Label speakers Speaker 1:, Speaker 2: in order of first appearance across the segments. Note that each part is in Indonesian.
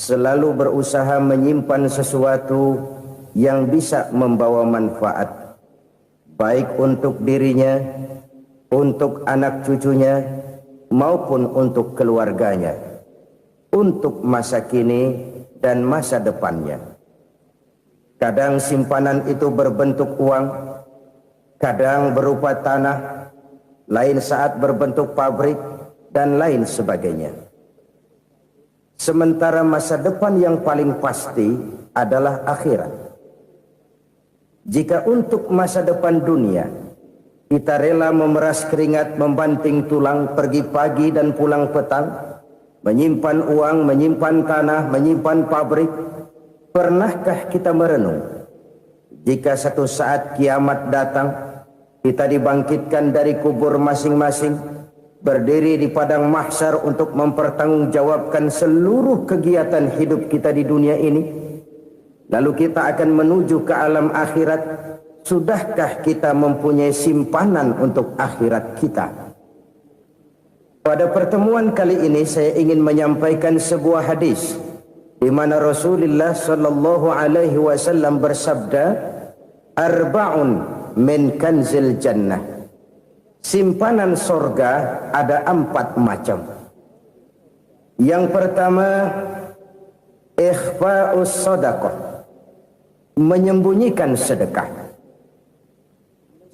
Speaker 1: selalu berusaha menyimpan sesuatu yang bisa membawa manfaat, baik untuk dirinya, untuk anak cucunya, maupun untuk keluarganya, untuk masa kini dan masa depannya. Kadang simpanan itu berbentuk uang, kadang berupa tanah, lain saat berbentuk pabrik, dan lain sebagainya. Sementara masa depan yang paling pasti adalah akhirat. Jika untuk masa depan dunia kita rela memeras keringat, membanting tulang, pergi pagi dan pulang petang, menyimpan uang, menyimpan tanah, menyimpan pabrik, pernahkah kita merenung jika satu saat kiamat datang, kita dibangkitkan dari kubur masing-masing, berdiri di padang mahsyar untuk mempertanggungjawabkan seluruh kegiatan hidup kita di dunia ini? Lalu kita akan menuju ke alam akhirat. Sudahkah kita mempunyai simpanan untuk akhirat kita? Pada pertemuan kali ini saya ingin menyampaikan sebuah hadis di mana Rasulullah sallallahu alaihi wasallam bersabda, "Arba'un min kanzil jannah." Simpanan sorga ada 4 macam. Yang pertama, ikhfa'us sadaqah, menyembunyikan sedekah.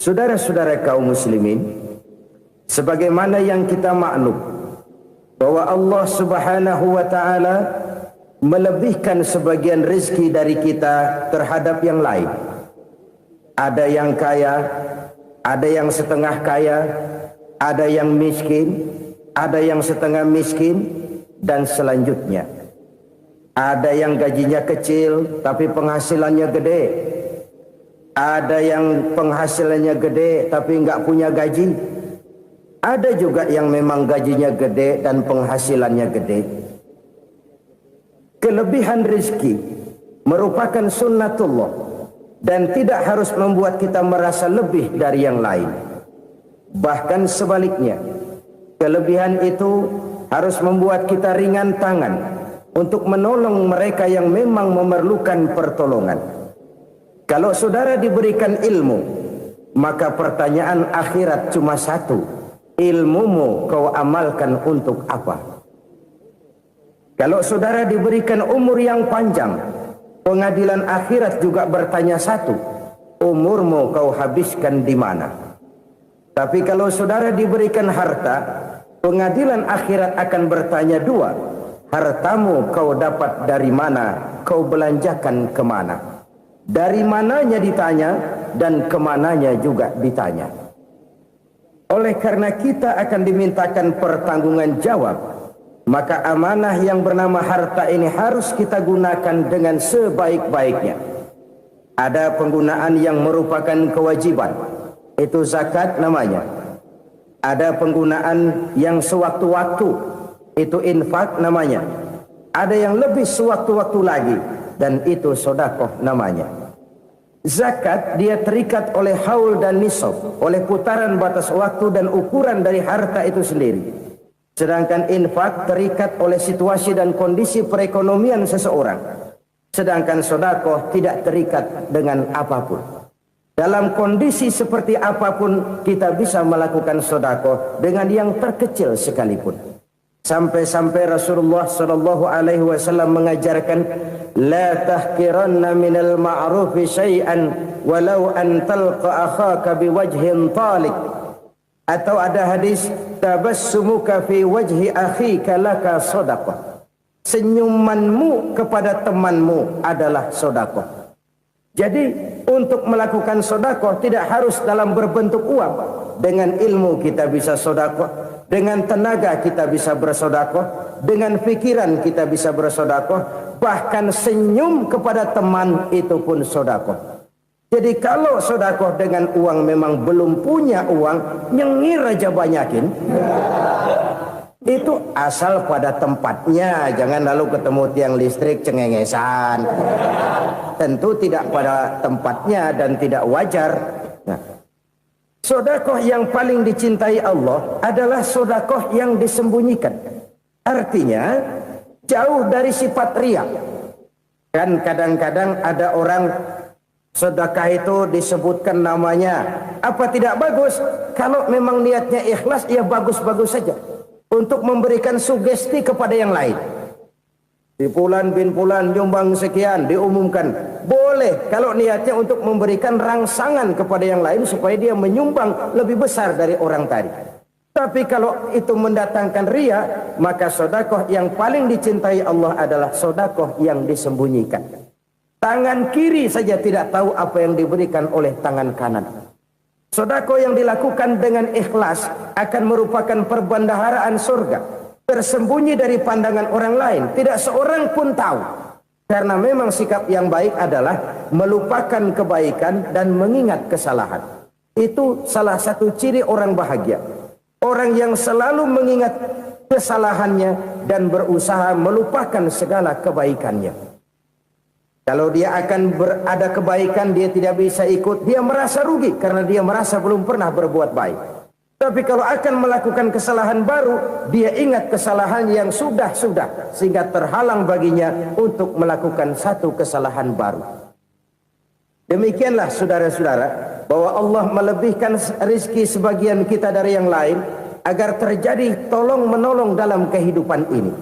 Speaker 1: Saudara-saudara kaum muslimin, sebagaimana yang kita maklum bahwa Allah Subhanahu wa taala melebihkan sebagian rezeki dari kita terhadap yang lain. Ada yang kaya, ada yang setengah kaya, ada yang miskin, ada yang setengah miskin, dan selanjutnya. Ada yang gajinya kecil tapi penghasilannya gede. Ada yang penghasilannya gede tapi nggak punya gaji. Ada juga yang memang gajinya gede dan penghasilannya gede. Kelebihan rezeki merupakan sunnatullah dan tidak harus membuat kita merasa lebih dari yang lain. Bahkan sebaliknya, kelebihan itu harus membuat kita ringan tangan untuk menolong mereka yang memang memerlukan pertolongan. Kalau saudara diberikan ilmu, maka pertanyaan akhirat cuma satu: ilmumu kau amalkan untuk apa? Kalau saudara diberikan umur yang panjang, pengadilan akhirat juga bertanya satu: umurmu kau habiskan di mana? Tapi kalau saudara diberikan harta, pengadilan akhirat akan bertanya dua: hartamu kau dapat dari mana, kau belanjakan kemana? Dari mananya ditanya, dan kemananya juga ditanya. Oleh karena kita akan dimintakan pertanggungan jawab, maka amanah yang bernama harta ini harus kita gunakan dengan sebaik-baiknya. Ada penggunaan yang merupakan kewajiban, itu zakat namanya. Ada penggunaan yang sewaktu-waktu, itu infak namanya. Ada yang lebih sewaktu-waktu lagi, dan itu sedekah namanya. Zakat dia terikat oleh haul dan nisab, oleh putaran batas waktu dan ukuran dari harta itu sendiri. Sedangkan infak terikat oleh situasi dan kondisi perekonomian seseorang. Sedangkan sedekah tidak terikat dengan apapun. Dalam kondisi seperti apapun kita bisa melakukan sedekah dengan yang terkecil sekalipun. Sampai-sampai Rasulullah sallallahu alaihi wasallam mengajarkan, la tahqiranna minal ma'rufi syai'an walau an talqa akhaka biwajhin talik. Atau ada hadis, tabassumuka fi wajhi akhika laka shadaqah. Senyumanmu kepada temanmu adalah sedekah. Jadi untuk melakukan sedekah tidak harus dalam berbentuk uang. Dengan ilmu kita bisa sedekah, dengan tenaga kita bisa bersedekah, dengan pikiran kita bisa bersedekah, bahkan senyum kepada teman itu pun sedekah. Jadi kalau sedekah dengan uang memang belum punya uang, nyengir aja banyakin. Itu asal pada tempatnya, jangan lalu ketemu tiang listrik cengengesan. Tentu tidak pada tempatnya dan tidak wajar. Nah, sedekah yang paling dicintai Allah adalah sedekah yang disembunyikan. Artinya, jauh dari sifat riya. Kan kadang-kadang ada orang sedekah itu disebutkan namanya, apa tidak bagus? Kalau memang niatnya ikhlas, ya bagus-bagus saja untuk memberikan sugesti kepada yang lain. Di Fulan bin Fulan nyumbang sekian, diumumkan. Boleh kalau niatnya untuk memberikan rangsangan kepada yang lain supaya dia menyumbang lebih besar dari orang tadi. Tapi kalau itu mendatangkan riya, maka sedekah yang paling dicintai Allah adalah sedekah yang disembunyikan. Tangan kiri saja tidak tahu apa yang diberikan oleh tangan kanan. Sedekah yang dilakukan dengan ikhlas akan merupakan perbendaharaan surga, tersembunyi dari pandangan orang lain, tidak seorang pun tahu. Karena memang sikap yang baik adalah melupakan kebaikan dan mengingat kesalahan. Itu salah satu ciri orang bahagia. Orang yang selalu mengingat kesalahannya dan berusaha melupakan segala kebaikannya. Kalau dia akan berada kebaikan, dia tidak bisa ikut, dia merasa rugi karena dia merasa belum pernah berbuat baik. Tapi kalau akan melakukan kesalahan baru, dia ingat kesalahan yang sudah-sudah, sehingga terhalang baginya untuk melakukan satu kesalahan baru. Demikianlah saudara-saudara, bahwa Allah melebihkan rizki sebagian kita dari yang lain agar terjadi tolong-menolong dalam kehidupan ini.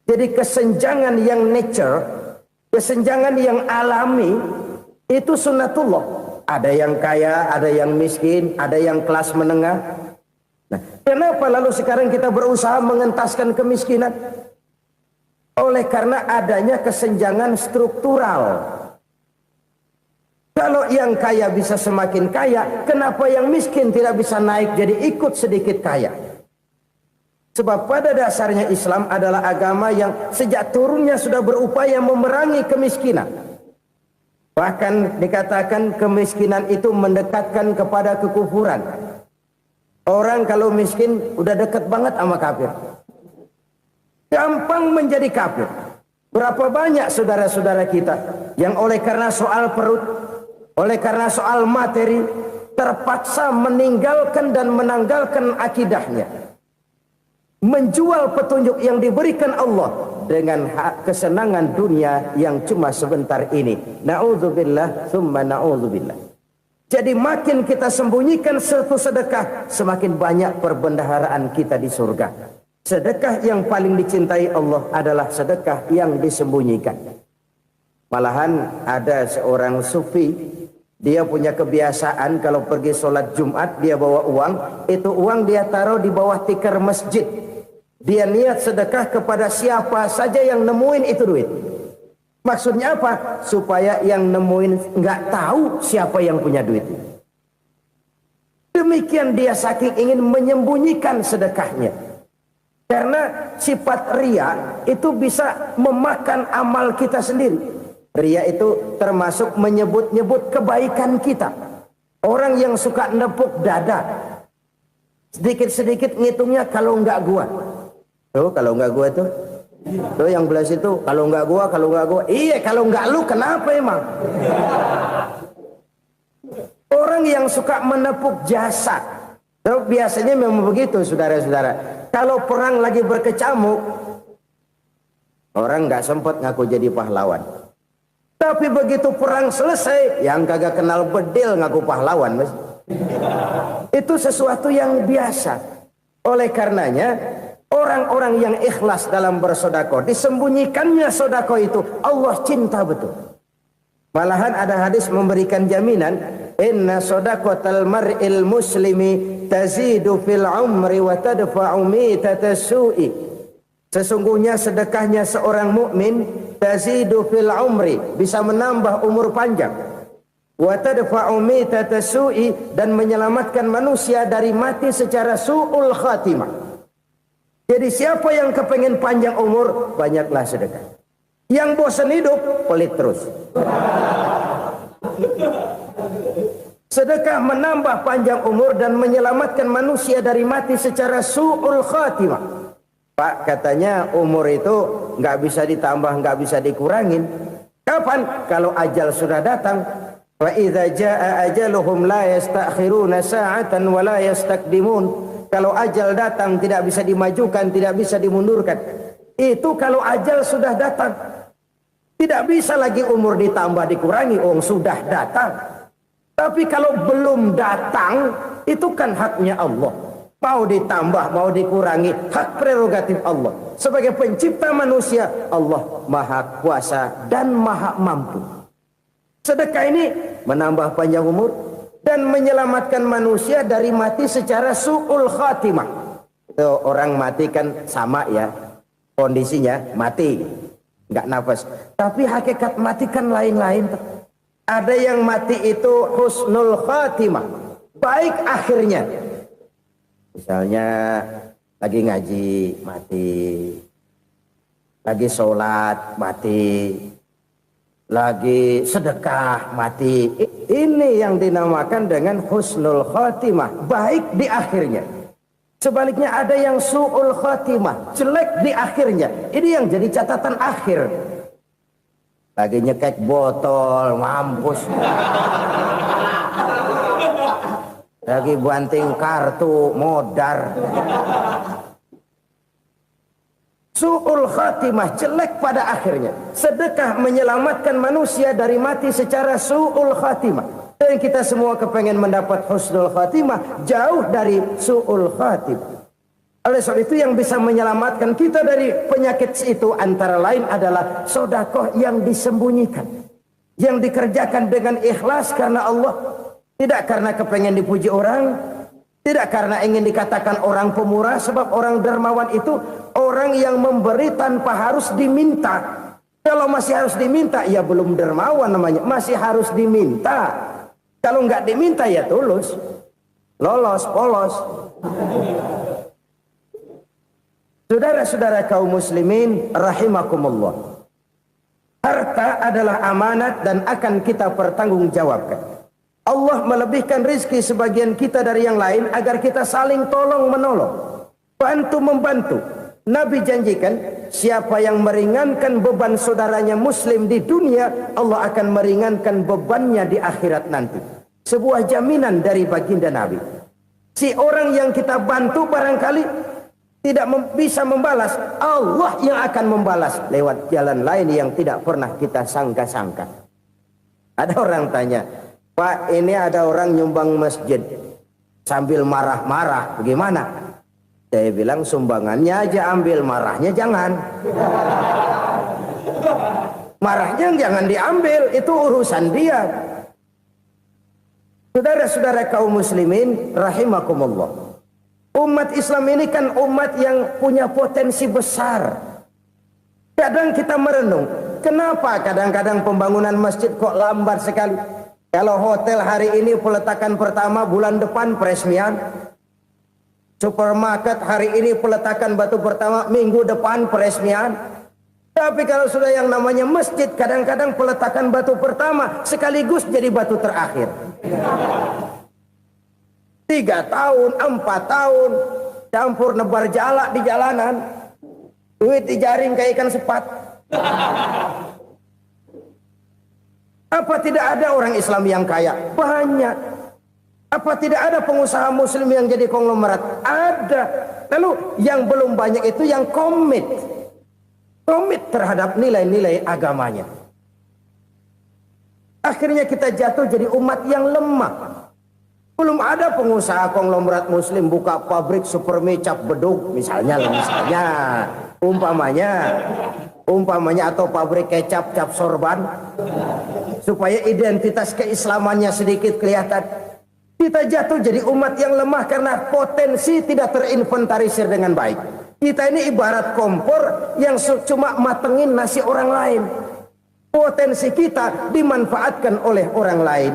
Speaker 1: Jadi kesenjangan yang nature, kesenjangan yang alami, itu sunnatullah. Ada yang kaya, ada yang miskin, ada yang kelas menengah. Nah, kenapa lalu sekarang kita berusaha mengentaskan kemiskinan? Oleh karena adanya kesenjangan struktural. Kalau yang kaya bisa semakin kaya, kenapa yang miskin tidak bisa naik jadi ikut sedikit kaya? Sebab pada dasarnya Islam adalah agama yang sejak turunnya sudah berupaya memerangi kemiskinan. Bahkan dikatakan kemiskinan itu mendekatkan kepada kekufuran. Orang kalau miskin udah dekat banget sama kafir. Gampang menjadi kafir. Berapa banyak saudara-saudara kita yang oleh karena soal perut, oleh karena soal materi, terpaksa meninggalkan dan menanggalkan akidahnya. Menjual petunjuk yang diberikan Allah dengan kesenangan dunia yang cuma sebentar ini. Na'udzubillah, thumma na'udzubillah. Jadi makin kita sembunyikan satu sedekah, semakin banyak perbendaharaan kita di surga. Sedekah yang paling dicintai Allah adalah sedekah yang disembunyikan. Malahan ada seorang sufi, dia punya kebiasaan kalau pergi sholat Jumat dia bawa uang, itu uang dia taruh di bawah tikar masjid. Dia niat sedekah kepada siapa saja yang nemuin itu duit. Maksudnya apa? Supaya yang nemuin nggak tahu siapa yang punya duit. Demikian dia saking ingin menyembunyikan sedekahnya. Karena sifat riya itu bisa memakan amal kita sendiri. Riya itu termasuk menyebut-nyebut kebaikan kita. Orang yang suka nepuk dada, sedikit-sedikit ngitungnya kalau nggak gua. Tuh kalau nggak gua tuh yang belas itu kalau nggak gua, kalau nggak gua. Iya kalau nggak lu kenapa emang? Orang yang suka menepuk jasad, tuh biasanya memang begitu saudara-saudara. Kalau perang lagi berkecamuk, orang nggak sempat ngaku jadi pahlawan. Tapi begitu perang selesai, yang kagak kenal bedil ngaku pahlawan, mas. Itu sesuatu yang biasa. Oleh karenanya, orang-orang yang ikhlas dalam bersedekah, disembunyikannya sedekah itu, Allah cinta betul. Malahan ada hadis memberikan jaminan, inna sedaqatal mar'il muslimi tazidu fil umri wa tadfa'u mitatas su'i. Sesungguhnya sedekahnya seorang mukmin tazidu fil umri, bisa menambah umur panjang, wa tadfa'u mitatas su'i, dan menyelamatkan manusia dari mati secara su'ul khatimah. Jadi siapa yang kepengen panjang umur, banyaklah sedekah. Yang bosan hidup, pelit terus. Sedekah menambah panjang umur dan menyelamatkan manusia dari mati secara su'ul khatimah. Pak, katanya umur itu nggak bisa ditambah, nggak bisa dikurangin. Kapan? Kalau ajal sudah datang. Wa idza jaa ajaluhum la yastakhiruna sa'atan wa la yastaqdimun. Kalau ajal datang tidak bisa dimajukan, tidak bisa dimundurkan. Itu kalau ajal sudah datang. Tidak bisa lagi umur ditambah dikurangi, sudah datang. Tapi kalau belum datang, itu kan haknya Allah. Mau ditambah, mau dikurangi, hak prerogatif Allah. Sebagai pencipta manusia, Allah Maha Kuasa dan Maha Mampu. Sedekah ini menambah panjang umur dan menyelamatkan manusia dari mati secara su'ul khatimah. Orang mati kan sama ya, kondisinya mati, nggak nafas. Tapi hakikat mati kan lain-lain. Ada yang mati itu husnul khatimah, baik akhirnya. Misalnya lagi ngaji mati, lagi sholat mati, lagi sedekah mati. Ini yang dinamakan dengan husnul khatimah, baik di akhirnya. Sebaliknya ada yang su'ul khatimah, jelek di akhirnya. Ini yang jadi catatan akhir. Lagi nyekek botol, mampus. Lagi banting kartu, modar. Su'ul khatimah, jelek pada akhirnya. Sedekah menyelamatkan manusia dari mati secara su'ul khatimah. Dan kita semua kepengen mendapat husnul khatimah, jauh dari su'ul khatimah. Oleh sebab itu yang bisa menyelamatkan kita dari penyakit itu antara lain adalah sedekah yang disembunyikan, yang dikerjakan dengan ikhlas karena Allah, tidak karena kepengen dipuji orang, tidak karena ingin dikatakan orang pemurah. Sebab orang dermawan itu orang yang memberi tanpa harus diminta. Kalau masih harus diminta, ya belum dermawan namanya, masih harus diminta. Kalau nggak diminta ya tulus, lolos, polos. Saudara-saudara kaum muslimin rahimakumullah. Harta adalah amanat dan akan kita pertanggungjawabkan. Allah melebihkan rizki sebagian kita dari yang lain agar kita saling tolong menolong, bantu membantu. Nabi janjikan siapa yang meringankan beban saudaranya muslim di dunia, Allah akan meringankan bebannya di akhirat nanti. Sebuah jaminan dari baginda Nabi. Si orang yang kita bantu barangkali tidak bisa membalas, Allah yang akan membalas lewat jalan lain yang tidak pernah kita sangka-sangka. Ada orang tanya, Pak, ini ada orang nyumbang masjid sambil marah-marah, bagaimana? Saya bilang sumbangannya aja ambil, marahnya jangan. Marahnya jangan diambil, itu urusan dia. Saudara-saudara kaum muslimin rahimakumullah. Umat Islam ini kan umat yang punya potensi besar. Kadang kita merenung, kenapa kadang-kadang pembangunan masjid kok lambat sekali? Kalau hotel hari ini peletakan pertama, bulan depan peresmian. Supermarket hari ini peletakan batu pertama, minggu depan peresmian. Tapi kalau sudah yang namanya masjid, kadang-kadang peletakan batu pertama sekaligus jadi batu terakhir. 3 tahun, 4 tahun, campur nebar jalak di jalanan, duit dijaring kayak ikan sepat. Apa tidak ada orang Islam yang kaya? Banyak. Apa tidak ada pengusaha muslim yang jadi konglomerat? Ada. Lalu yang belum banyak itu yang komit terhadap nilai-nilai agamanya. Akhirnya kita jatuh jadi umat yang lemah. Belum ada pengusaha konglomerat muslim buka pabrik supermi cap beduk misalnya umpamanya atau pabrik kecap cap sorban supaya identitas keislamannya sedikit kelihatan. Kita jatuh jadi umat yang lemah karena potensi tidak terinventarisir dengan baik. Kita ini ibarat kompor yang cuma matengin nasi orang lain. Potensi kita dimanfaatkan oleh orang lain.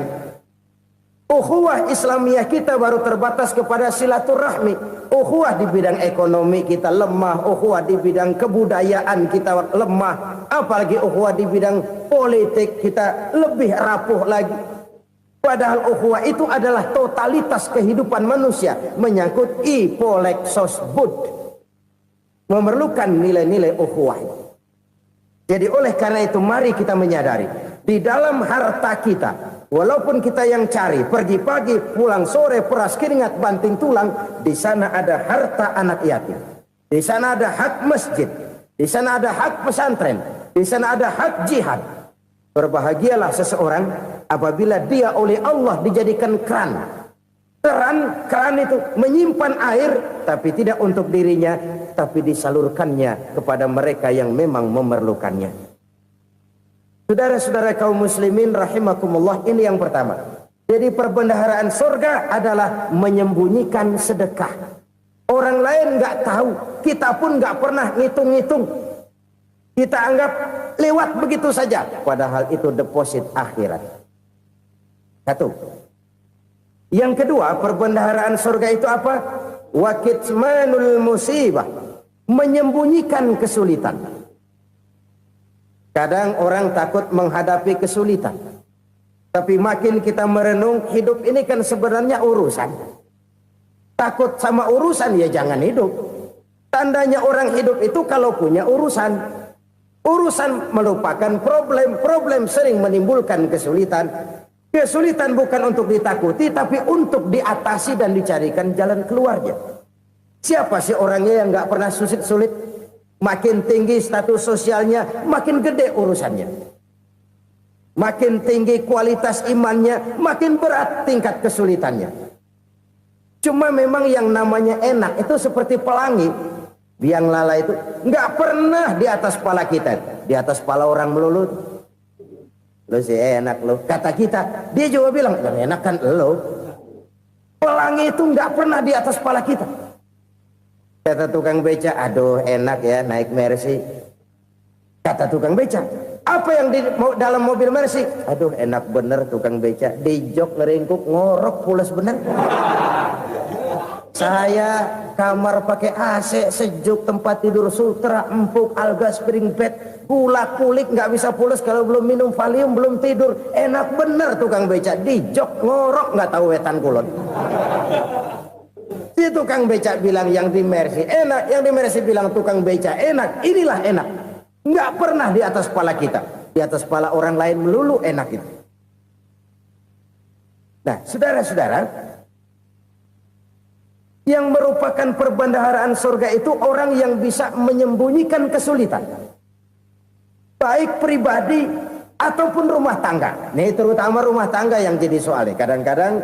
Speaker 1: Ukhuwah Islamiyah kita baru terbatas kepada silaturahmi. Ukhuwah di bidang ekonomi kita lemah, ukhuwah di bidang kebudayaan kita lemah, apalagi ukhuwah di bidang politik kita lebih rapuh lagi. Padahal ukhuwah itu adalah totalitas kehidupan manusia, menyangkut ipolek sosbud, memerlukan nilai-nilai ukhuwah. Jadi oleh karena itu mari kita menyadari di dalam harta kita, walaupun kita yang cari, pergi pagi, pulang sore, peras keringat, banting tulang, di sana ada harta anak yatim. Di sana ada hak masjid. di sana ada hak pesantren, di sana ada hak jihad. Berbahagialah seseorang apabila dia oleh Allah dijadikan keran. Keran itu menyimpan air, tapi tidak untuk dirinya, tapi disalurkannya kepada mereka yang memang memerlukannya. Saudara-saudara kaum muslimin rahimakumullah, ini yang pertama. Jadi perbendaharaan surga adalah menyembunyikan sedekah. Orang lain nggak tahu, kita pun nggak pernah ngitung-ngitung. Kita anggap lewat begitu saja, padahal itu deposit akhirat. Satu. Yang kedua, perbendaharaan surga itu apa? Wa kitmanul musibah, menyembunyikan kesulitan. Kadang orang takut menghadapi kesulitan, tapi makin kita merenung, hidup ini kan sebenarnya urusan. Takut sama urusan, ya jangan hidup. Tandanya orang hidup itu kalau punya urusan. Urusan melupakan problem, problem sering menimbulkan kesulitan. Kesulitan bukan untuk ditakuti, tapi untuk diatasi dan dicarikan jalan keluarnya. Siapa sih orangnya yang nggak pernah sulit-sulit? Makin tinggi status sosialnya, makin gede urusannya. Makin tinggi kualitas imannya, makin berat tingkat kesulitannya. Cuma memang yang namanya enak itu seperti pelangi. Biang lala itu nggak pernah di atas kepala kita, di atas kepala orang melulu. Lo sih enak lo, kata kita. Dia juga bilang yang enak kan lo. Pelangi itu nggak pernah di atas kepala kita. Kata tukang beca, aduh enak ya naik Mercy. Kata tukang beca, apa yang di dalam mobil Mercy? Aduh enak bener tukang beca, di jok ngeringkuk ngorok pulas bener. Saya kamar pakai AC sejuk, tempat tidur sutra empuk, alga spring bed, kulak kulik nggak bisa pulas kalau belum minum Valium, belum tidur. Enak bener tukang beca, di jok ngorok nggak tahu wetan kulon. Si tukang beca bilang yang di Mercy enak, yang di Mercy bilang tukang beca enak. Inilah enak, nggak pernah di atas kepala kita, di atas kepala orang lain melulu enak itu. Nah, saudara-saudara, yang merupakan perbendaharaan surga itu orang yang bisa menyembunyikan kesulitan, baik pribadi ataupun rumah tangga. Nih terutama rumah tangga yang jadi soalnya. Kadang-kadang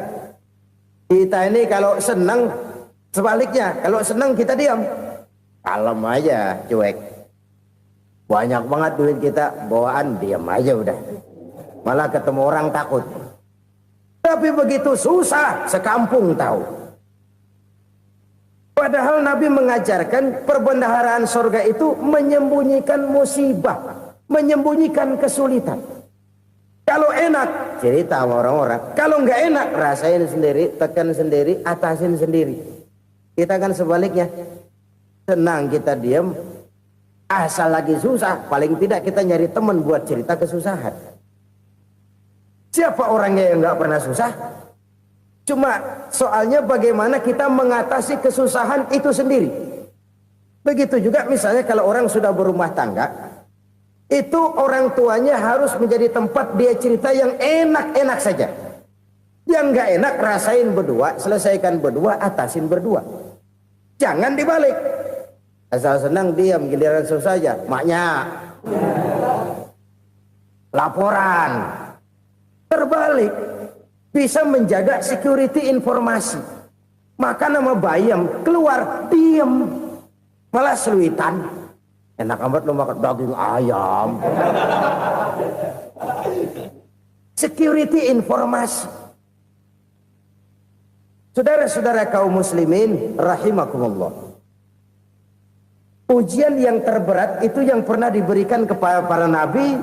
Speaker 1: kita ini kalau senang, sebaliknya kalau senang kita diam, kalem aja, cuek. Banyak banget duit kita bawaan, diam aja udah. Malah ketemu orang takut. Tapi begitu susah, sekampung tahu. Padahal Nabi mengajarkan perbendaharaan surga itu menyembunyikan musibah, menyembunyikan kesulitan. Kalau enak, cerita sama orang-orang. Kalau nggak enak, rasain sendiri, tekan sendiri, atasin sendiri. Kita kan sebaliknya, senang kita diam, asal lagi susah, paling tidak kita nyari teman buat cerita kesusahan. Siapa orangnya yang nggak pernah susah? Cuma soalnya bagaimana kita mengatasi kesusahan itu sendiri. Begitu juga misalnya kalau orang sudah berumah tangga, itu orang tuanya harus menjadi tempat dia cerita yang enak-enak saja. Yang nggak enak rasain berdua, selesaikan berdua, atasin berdua. Jangan dibalik. Asal senang diam, giliran susah saja. Maknya laporan. Terbalik. Bisa menjaga security informasi. Maka nama bayam keluar diam, malah seluitan. Enak amat lo makan daging ayam. Security informasi. Saudara-saudara kaum muslimin rahimakumullah, ujian yang terberat itu yang pernah diberikan kepada para nabi,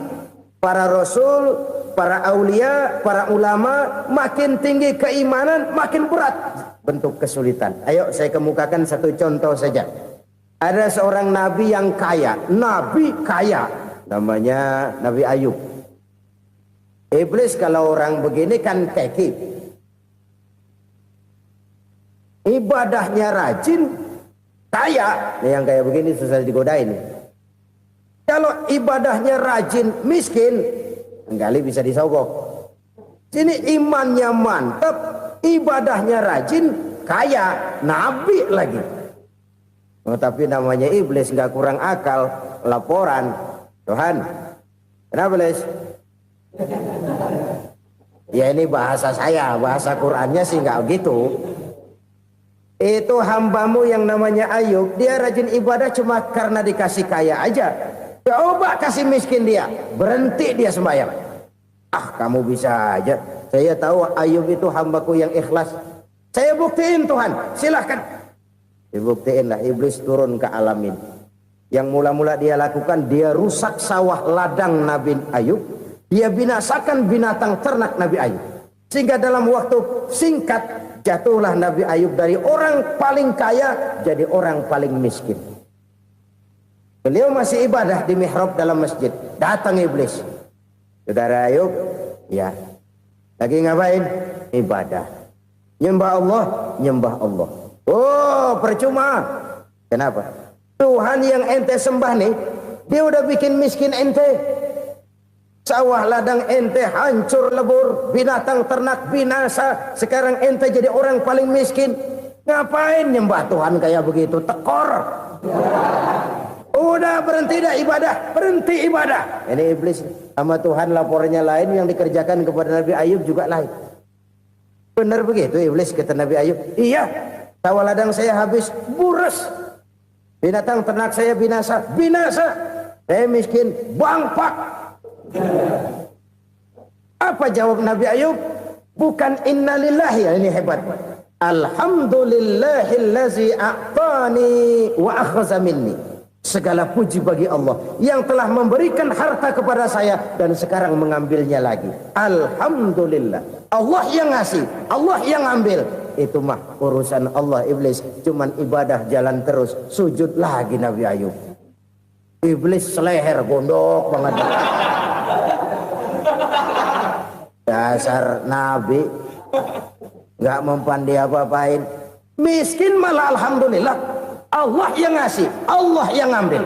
Speaker 1: para rasul, para aulia, para ulama. Makin tinggi keimanan, makin berat bentuk kesulitan. Ayo saya kemukakan satu contoh saja. Ada seorang nabi yang kaya, nabi kaya, namanya Nabi Ayub. Iblis kalau orang begini kan keki, ibadahnya rajin, kaya. Nih yang kayak begini susah digodain. Kalau ibadahnya rajin, miskin, kali bisa disogok. Sini imannya mantap, ibadahnya rajin, kaya, nabi lagi. Oh, tapi namanya iblis nggak kurang akal. Laporan, Tuhan, kenapa Les? Ya ini bahasa saya, bahasa Qurannya sih nggak gitu. Itu hambamu yang namanya Ayub, dia rajin ibadah cuma karena dikasih kaya aja. Coba kasih miskin dia, berhenti dia sembahyang. Ah, kamu bisa aja. Saya tahu Ayub itu hambaku yang ikhlas. Saya buktiin Tuhan, silahkan. Dibuktiin lah, iblis turun ke alamin. Yang mula-mula dia lakukan, dia rusak sawah ladang Nabi Ayub. Dia binasakan binatang ternak Nabi Ayub. Sehingga dalam waktu singkat, jatuhlah Nabi Ayub dari orang paling kaya jadi orang paling miskin. Beliau masih ibadah di mihrab dalam masjid. Datang iblis. Saudara Ayub, ya, lagi ngapain? Ibadah. Nyembah Allah, nyembah Allah. Oh, percuma. Kenapa? Tuhan yang ente sembah nih, dia udah bikin miskin ente. Sawah ladang ente hancur lebur, binatang ternak binasa. Sekarang ente jadi orang paling miskin. Ngapain nyembah Tuhan kayak begitu? Tekor. Udah berhenti dah ibadah, berhenti ibadah. Ini iblis sama Tuhan laporannya lain, yang dikerjakan kepada Nabi Ayub juga lain. Benar begitu iblis kata Nabi Ayub? Iya, sawah ladang saya habis, buras. Binatang ternak saya binasa, binasa. Saya miskin, bangpak. Apa jawab Nabi Ayub? Bukan innalillahi, ya ini hebat. Alhamdulillahillazi a'tani wa akhza minni. Segala puji bagi Allah yang telah memberikan harta kepada saya dan sekarang mengambilnya lagi. Alhamdulillah. Allah yang ngasih, Allah yang ambil. Itu mah urusan Allah. Iblis cuman ibadah jalan terus, sujud lagi Nabi Ayub. Iblis seleher gondok banget. Dasar Nabi nggak mempan dia apa-apain. Miskin malah alhamdulillah. Allah yang ngasih, Allah yang ambil.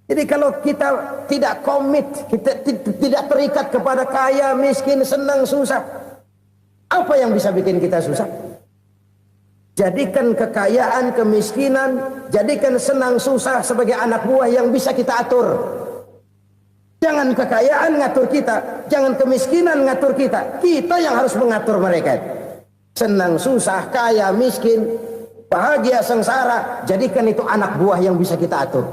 Speaker 1: Jadi kalau kita tidak komit, kita tidak terikat kepada kaya, miskin, senang, susah, apa yang bisa bikin kita susah? Jadikan kekayaan, kemiskinan, jadikan senang, susah sebagai anak buah yang bisa kita atur. Jangan kekayaan ngatur kita, jangan kemiskinan ngatur kita. Kita yang harus mengatur mereka. Senang, susah, kaya, miskin, bahagia, sengsara, jadikan itu anak buah yang bisa kita atur.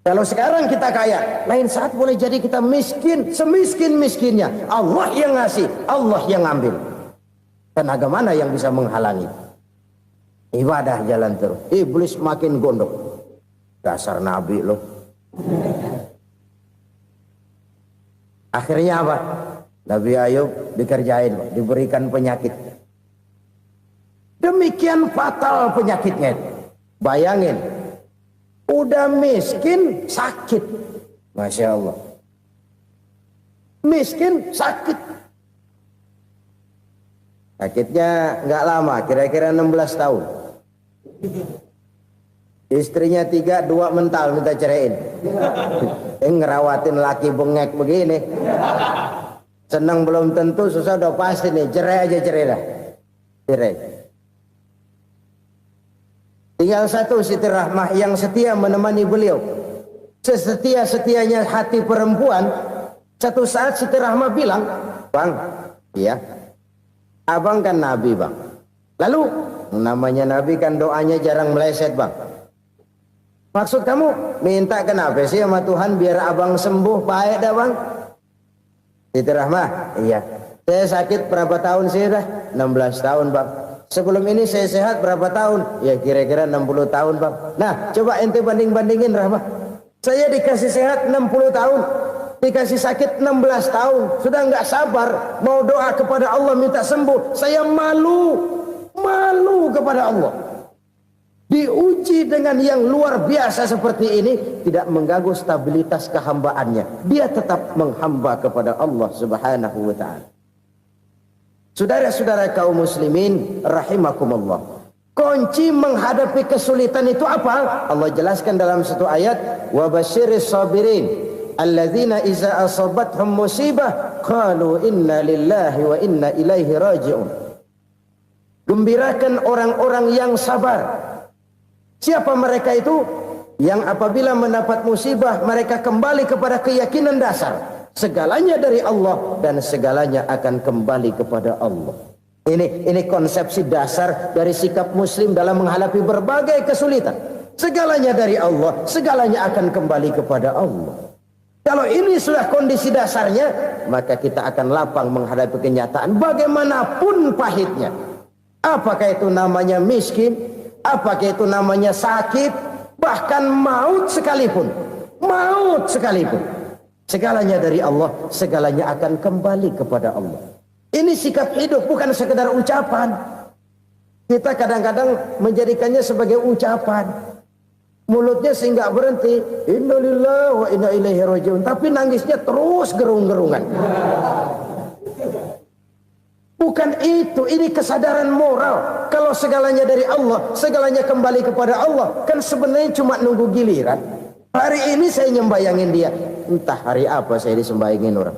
Speaker 1: Kalau sekarang kita kaya, lain saat boleh jadi kita miskin, semiskin-miskinnya. Allah yang ngasih, Allah yang ambil. Tenaga mana yang bisa menghalangi? Ibadah jalan terus. Iblis makin gondok. Dasar Nabi loh. Akhirnya apa? Nabi Ayub dikerjain, diberikan penyakit. Demikian fatal penyakitnya. Bayangin, udah miskin sakit. Masya Allah. Miskin sakit. Sakitnya nggak lama, kira-kira 16 tahun. Istrinya 3, 2 mental minta ceraiin. Ngerawatin laki bengek begini. Senang belum tentu, susah udah pasti nih. Cerai aja, cerai dah. Cerai. Tinggal satu Siti Rahmah yang setia menemani beliau. Sesetia-setianya hati perempuan. Satu saat Siti Rahmah bilang, "Bang, iya, abang kan Nabi bang. Lalu namanya Nabi kan doanya jarang meleset bang. Maksud kamu minta kenapa sih sama Tuhan biar abang sembuh baik dah bang?" Siti Rahmah, iya. Saya sakit berapa tahun sih dah? 16 tahun bang. Sebelum ini saya sehat berapa tahun? Ya kira-kira 60 tahun bang. Nah coba ente banding-bandingin Rahmah. Saya dikasih sehat 60 tahun. Dikasih sakit 16 tahun. Sudah nggak sabar. Mau doa kepada Allah minta sembuh. Saya malu. Malu kepada Allah. Diuji dengan yang luar biasa seperti ini. Tidak mengganggu stabilitas kehambaannya. Dia tetap menghamba kepada Allah subhanahu wa ta'ala. Saudara-saudara kaum muslimin rahimakumullah. Kunci menghadapi kesulitan itu apa? Allah jelaskan dalam satu ayat, wa basyiris sabirin alladzina iza asabathum musibah qalu inna lillahi wa inna ilaihi raji'un. Gembirakan orang-orang yang sabar Siapa mereka itu? Yang apabila mendapat musibah mereka kembali kepada keyakinan dasar, segalanya dari Allah dan segalanya akan kembali kepada Allah. Ini konsepsi dasar dari sikap muslim dalam menghadapi berbagai kesulitan. Segalanya dari Allah, segalanya akan kembali kepada Allah. Kalau ini sudah kondisi dasarnya, maka kita akan lapang menghadapi kenyataan bagaimanapun pahitnya. Apakah itu namanya miskin, apakah itu namanya sakit, bahkan maut sekalipun. Maut sekalipun. Segalanya dari Allah, segalanya akan kembali kepada Allah. Ini sikap hidup, bukan sekedar ucapan. Kita kadang-kadang menjadikannya sebagai ucapan. Mulutnya sehingga berhenti, innalillahi wa inna ilaihi rajiun, tapi nangisnya terus gerung-gerungan. Bukan itu, ini kesadaran moral. Kalau segalanya dari Allah, segalanya kembali kepada Allah, kan sebenarnya cuma nunggu giliran. Hari ini saya nyembayangin dia, entah hari apa saya disembayangin orang.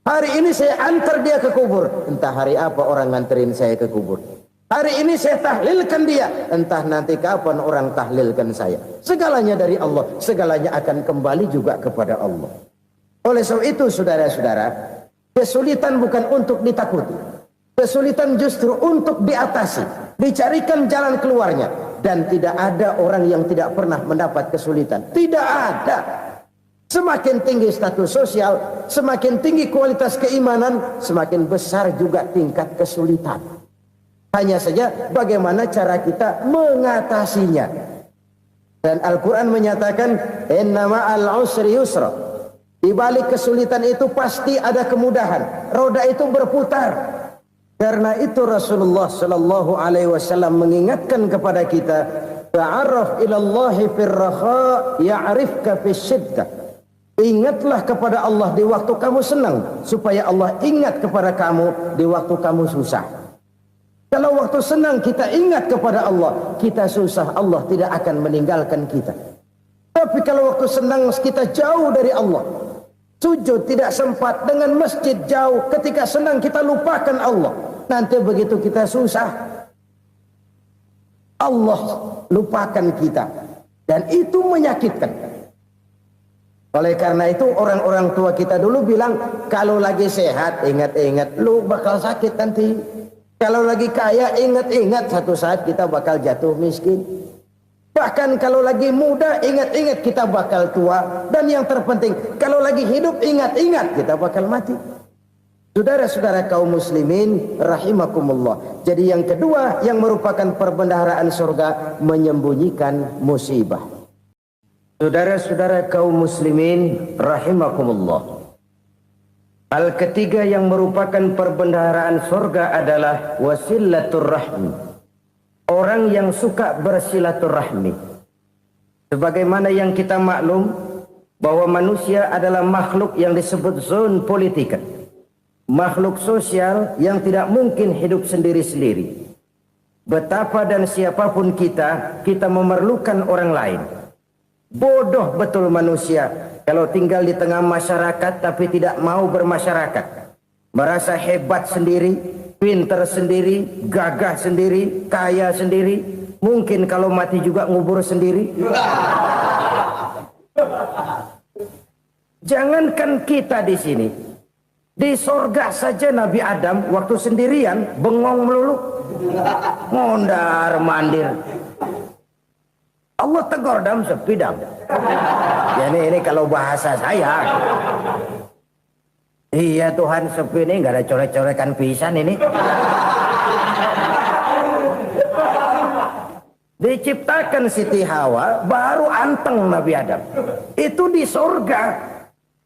Speaker 1: Hari ini saya antar dia ke kubur, entah hari apa orang nganterin saya ke kubur. Hari ini saya tahlilkan dia, entah nanti kapan orang tahlilkan saya. Segalanya dari Allah, segalanya akan kembali juga kepada Allah. Oleh sebab itu saudara-saudara, kesulitan bukan untuk ditakuti. Kesulitan justru untuk diatasi, dicarikan jalan keluarnya. Dan tidak ada orang yang tidak pernah mendapat kesulitan. Tidak ada. Semakin tinggi status sosial, semakin tinggi kualitas keimanan, semakin besar juga tingkat kesulitan. Hanya saja bagaimana cara kita mengatasinya. Dan Al-Quran menyatakan, inna ma'al usri yusra. Di balik kesulitan itu pasti ada kemudahan. Roda itu berputar. Karena itu Rasulullah sallallahu alaihi wasallam mengingatkan kepada kita, ta'arraf ilallahi fir raha ya'rifka fis syiddah. Ingatlah kepada Allah di waktu kamu senang, supaya Allah ingat kepada kamu di waktu kamu susah. Kalau waktu senang kita ingat kepada Allah, kita susah, Allah tidak akan meninggalkan kita. Tapi kalau waktu senang kita jauh dari Allah, sujud tidak sempat, dengan masjid jauh, ketika senang kita lupakan Allah. Nanti begitu kita susah, Allah lupakan kita. Dan itu menyakitkan. Oleh karena itu orang-orang tua kita dulu bilang, kalau lagi sehat ingat-ingat lu bakal sakit nanti. Kalau lagi kaya ingat-ingat satu saat kita bakal jatuh miskin. Bahkan kalau lagi muda ingat-ingat kita bakal tua. Dan yang terpenting, kalau lagi hidup ingat-ingat kita bakal mati. Saudara-saudara kaum muslimin rahimakumullah. Jadi yang kedua yang merupakan perbendaharaan surga, menyembunyikan musibah. Saudara-saudara kaum muslimin rahimakumullah. Hal ketiga yang merupakan perbendaharaan surga adalah wasilatur rahmi. Orang yang suka bersilaturahmi. Sebagaimana yang kita maklum bahwa manusia adalah makhluk yang disebut zon politika. Makhluk sosial yang tidak mungkin hidup sendiri-sendiri. Betapa dan siapapun kita memerlukan orang lain. Bodoh betul manusia kalau tinggal di tengah masyarakat tapi tidak mau bermasyarakat. Merasa hebat sendiri, pintar sendiri, gagah sendiri, kaya sendiri. Mungkin kalau mati juga ngubur sendiri. Jangankan kita di sini, di sorga saja Nabi Adam waktu sendirian bengong melulu, mondar mandir. Allah tegur dam sepi dam. Ya ini kalau bahasa saya. Iya Tuhan sepi ini nggak ada coret-corekan pisan ini. Diciptakan Siti Hawa baru anteng Nabi Adam. Itu di surga.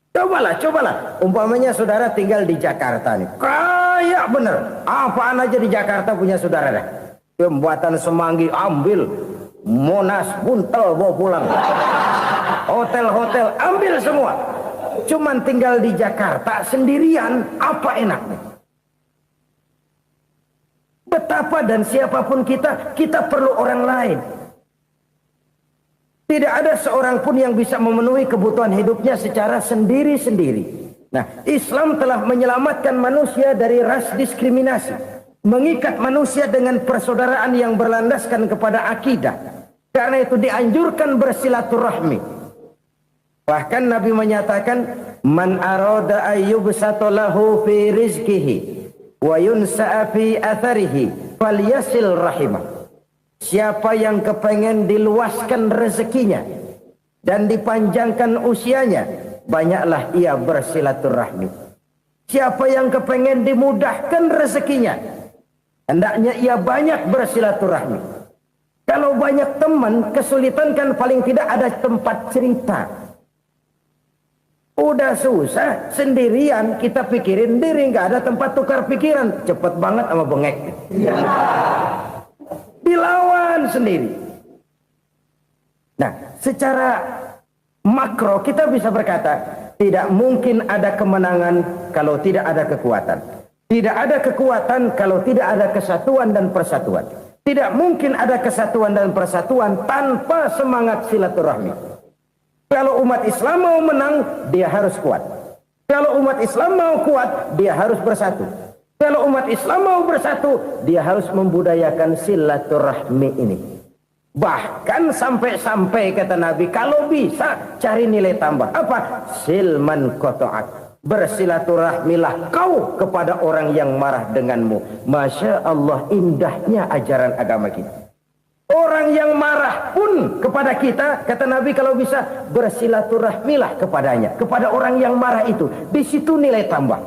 Speaker 1: Cobalah. Umpamanya saudara tinggal di Jakarta nih. Kayak bener. Apaan aja di Jakarta punya saudara dah. Jembatan Semanggi ambil. Monas buntel bawa pulang. Hotel-hotel ambil semua. Cuman tinggal di Jakarta sendirian, apa enaknya? Betapa dan siapapun kita perlu orang lain. Tidak ada seorang pun yang bisa memenuhi kebutuhan hidupnya secara sendiri-sendiri. Nah, Islam telah menyelamatkan manusia dari ras diskriminasi. Mengikat manusia dengan persaudaraan yang berlandaskan kepada akidah. Karena itu dianjurkan bersilaturahmi. Bahkan Nabi menyatakan, man arada ayyubsata lahu fi rizqihi wa yunsa'a fi atharihi falyasil rahimah. Siapa yang kepengen diluaskan rezekinya dan dipanjangkan usianya, banyaklah ia bersilaturahmi. Siapa yang kepengen dimudahkan rezekinya, hendaknya ia banyak bersilaturahmi. Kalau banyak teman, kesulitan kan paling tidak ada tempat cerita. Udah susah, sendirian kita pikirin diri, nggak ada tempat tukar pikiran. Cepet banget sama bengek. Dilawan sendiri. Nah, secara makro kita bisa berkata, tidak mungkin ada kemenangan kalau tidak ada kekuatan. Tidak ada kekuatan kalau tidak ada kesatuan dan persatuan. Tidak mungkin ada kesatuan dan persatuan tanpa semangat silaturahmi. Kalau umat Islam mau menang, dia harus kuat. Kalau umat Islam mau kuat, dia harus bersatu. Kalau umat Islam mau bersatu, dia harus membudayakan silaturahmi ini. Bahkan sampai-sampai kata Nabi, kalau bisa cari nilai tambah. Apa? Silman qata'ak. Bersilaturahmilah kau kepada orang yang marah denganmu. Masya Allah, indahnya ajaran agama kita. Orang yang marah pun kepada kita, kata Nabi, kalau bisa bersilaturahmilah kepadanya, kepada orang yang marah itu. Di situ nilai tambah.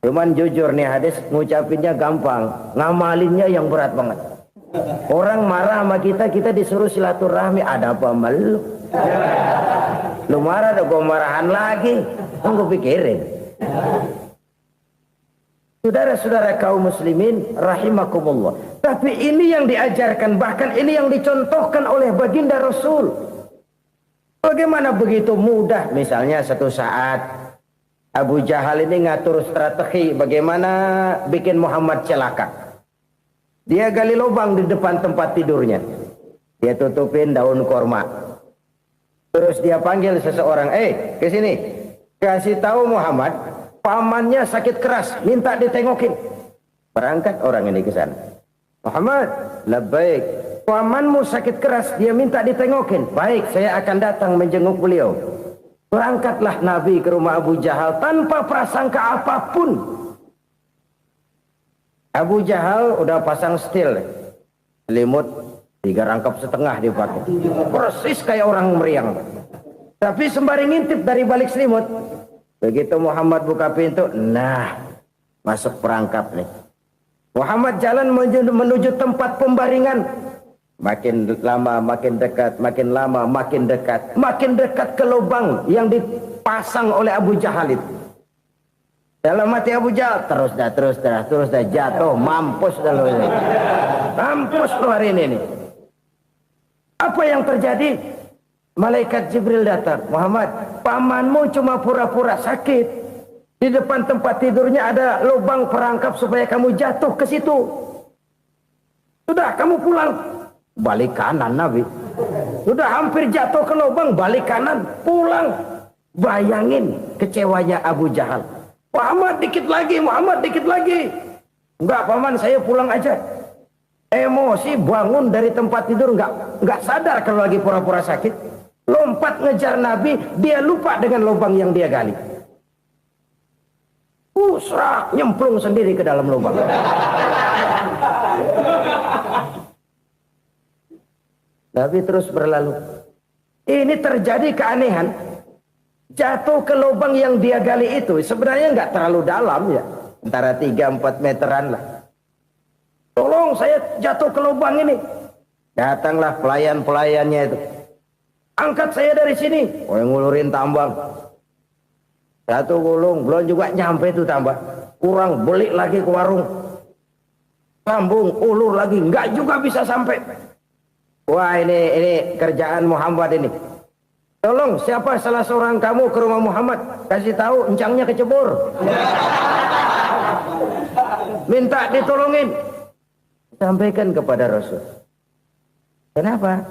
Speaker 1: Cuman jujur nih hadis, ngucapinnya gampang, ngamalinnya yang berat banget. Orang marah sama kita, kita disuruh silaturahmi. Ada apa malu? Lu marah, ada gua marahan lagi. Tunggu pikirin. Saudara-saudara kaum muslimin rahimakumullah. Tapi ini yang diajarkan, bahkan ini yang dicontohkan oleh baginda Rasul. Bagaimana begitu mudah, misalnya satu saat Abu Jahal ini ngatur strategi bagaimana bikin Muhammad celaka. Dia gali lubang di depan tempat tidurnya. Dia tutupin daun korma. Terus dia panggil seseorang, ke sini. Kasih tahu Muhammad, pamannya sakit keras, minta ditengokin. Berangkat orang ini ke sana. Muhammad, labbaik. Pamanmu sakit keras, dia minta ditengokin. Baik, saya akan datang menjenguk beliau. Berangkatlah Nabi ke rumah Abu Jahal tanpa prasangka apapun. Abu Jahal udah pasang setil, selimut 3 rangkap setengah dipakai, persis kayak orang meriang. Tapi sembari ngintip dari balik selimut, begitu Muhammad buka pintu, nah masuk perangkap nih. Muhammad jalan menuju tempat pembaringan. Makin lama makin dekat, makin lama makin dekat, makin dekat ke lubang yang dipasang oleh Abu Jahal itu. Dalam hati Abu Jahal, terus dah jatuh, mampus dah lo ini. Mampus lo hari ini nih. Apa yang terjadi? Malaikat Jibril datang. Muhammad, pamanmu cuma pura-pura sakit. Di depan tempat tidurnya ada lubang perangkap supaya kamu jatuh ke situ. Sudah, kamu pulang. Balik kanan Nabi. Sudah hampir jatuh ke lubang, balik kanan, pulang. Bayangin kecewanya Abu Jahal. Muhammad dikit lagi, Muhammad dikit lagi. Enggak paman, saya pulang aja. Emosi bangun dari tempat tidur, enggak sadar kalau lagi pura-pura sakit. Lompat ngejar Nabi, dia lupa dengan lubang yang dia gali. Serak, nyemplung sendiri ke dalam lubang. Nabi terus berlalu. Ini terjadi keanehan. Jatuh ke lubang yang dia gali itu sebenarnya nggak terlalu dalam ya, antara 3-4 meteran lah. Tolong saya jatuh ke lubang ini. Datanglah pelayan-pelayannya itu. Angkat saya dari sini. Oh, yang ngulurin tambang. Satu gulung, belum juga nyampe itu tambah. Kurang, beli lagi ke warung. Sambung, ulur lagi, nggak juga bisa sampai. Wah, ini kerjaan Muhammad ini. Tolong, siapa salah seorang kamu ke rumah Muhammad, kasih tahu encangnya kecebur. Minta ditolongin. Sampaikan kepada Rasul. Kenapa?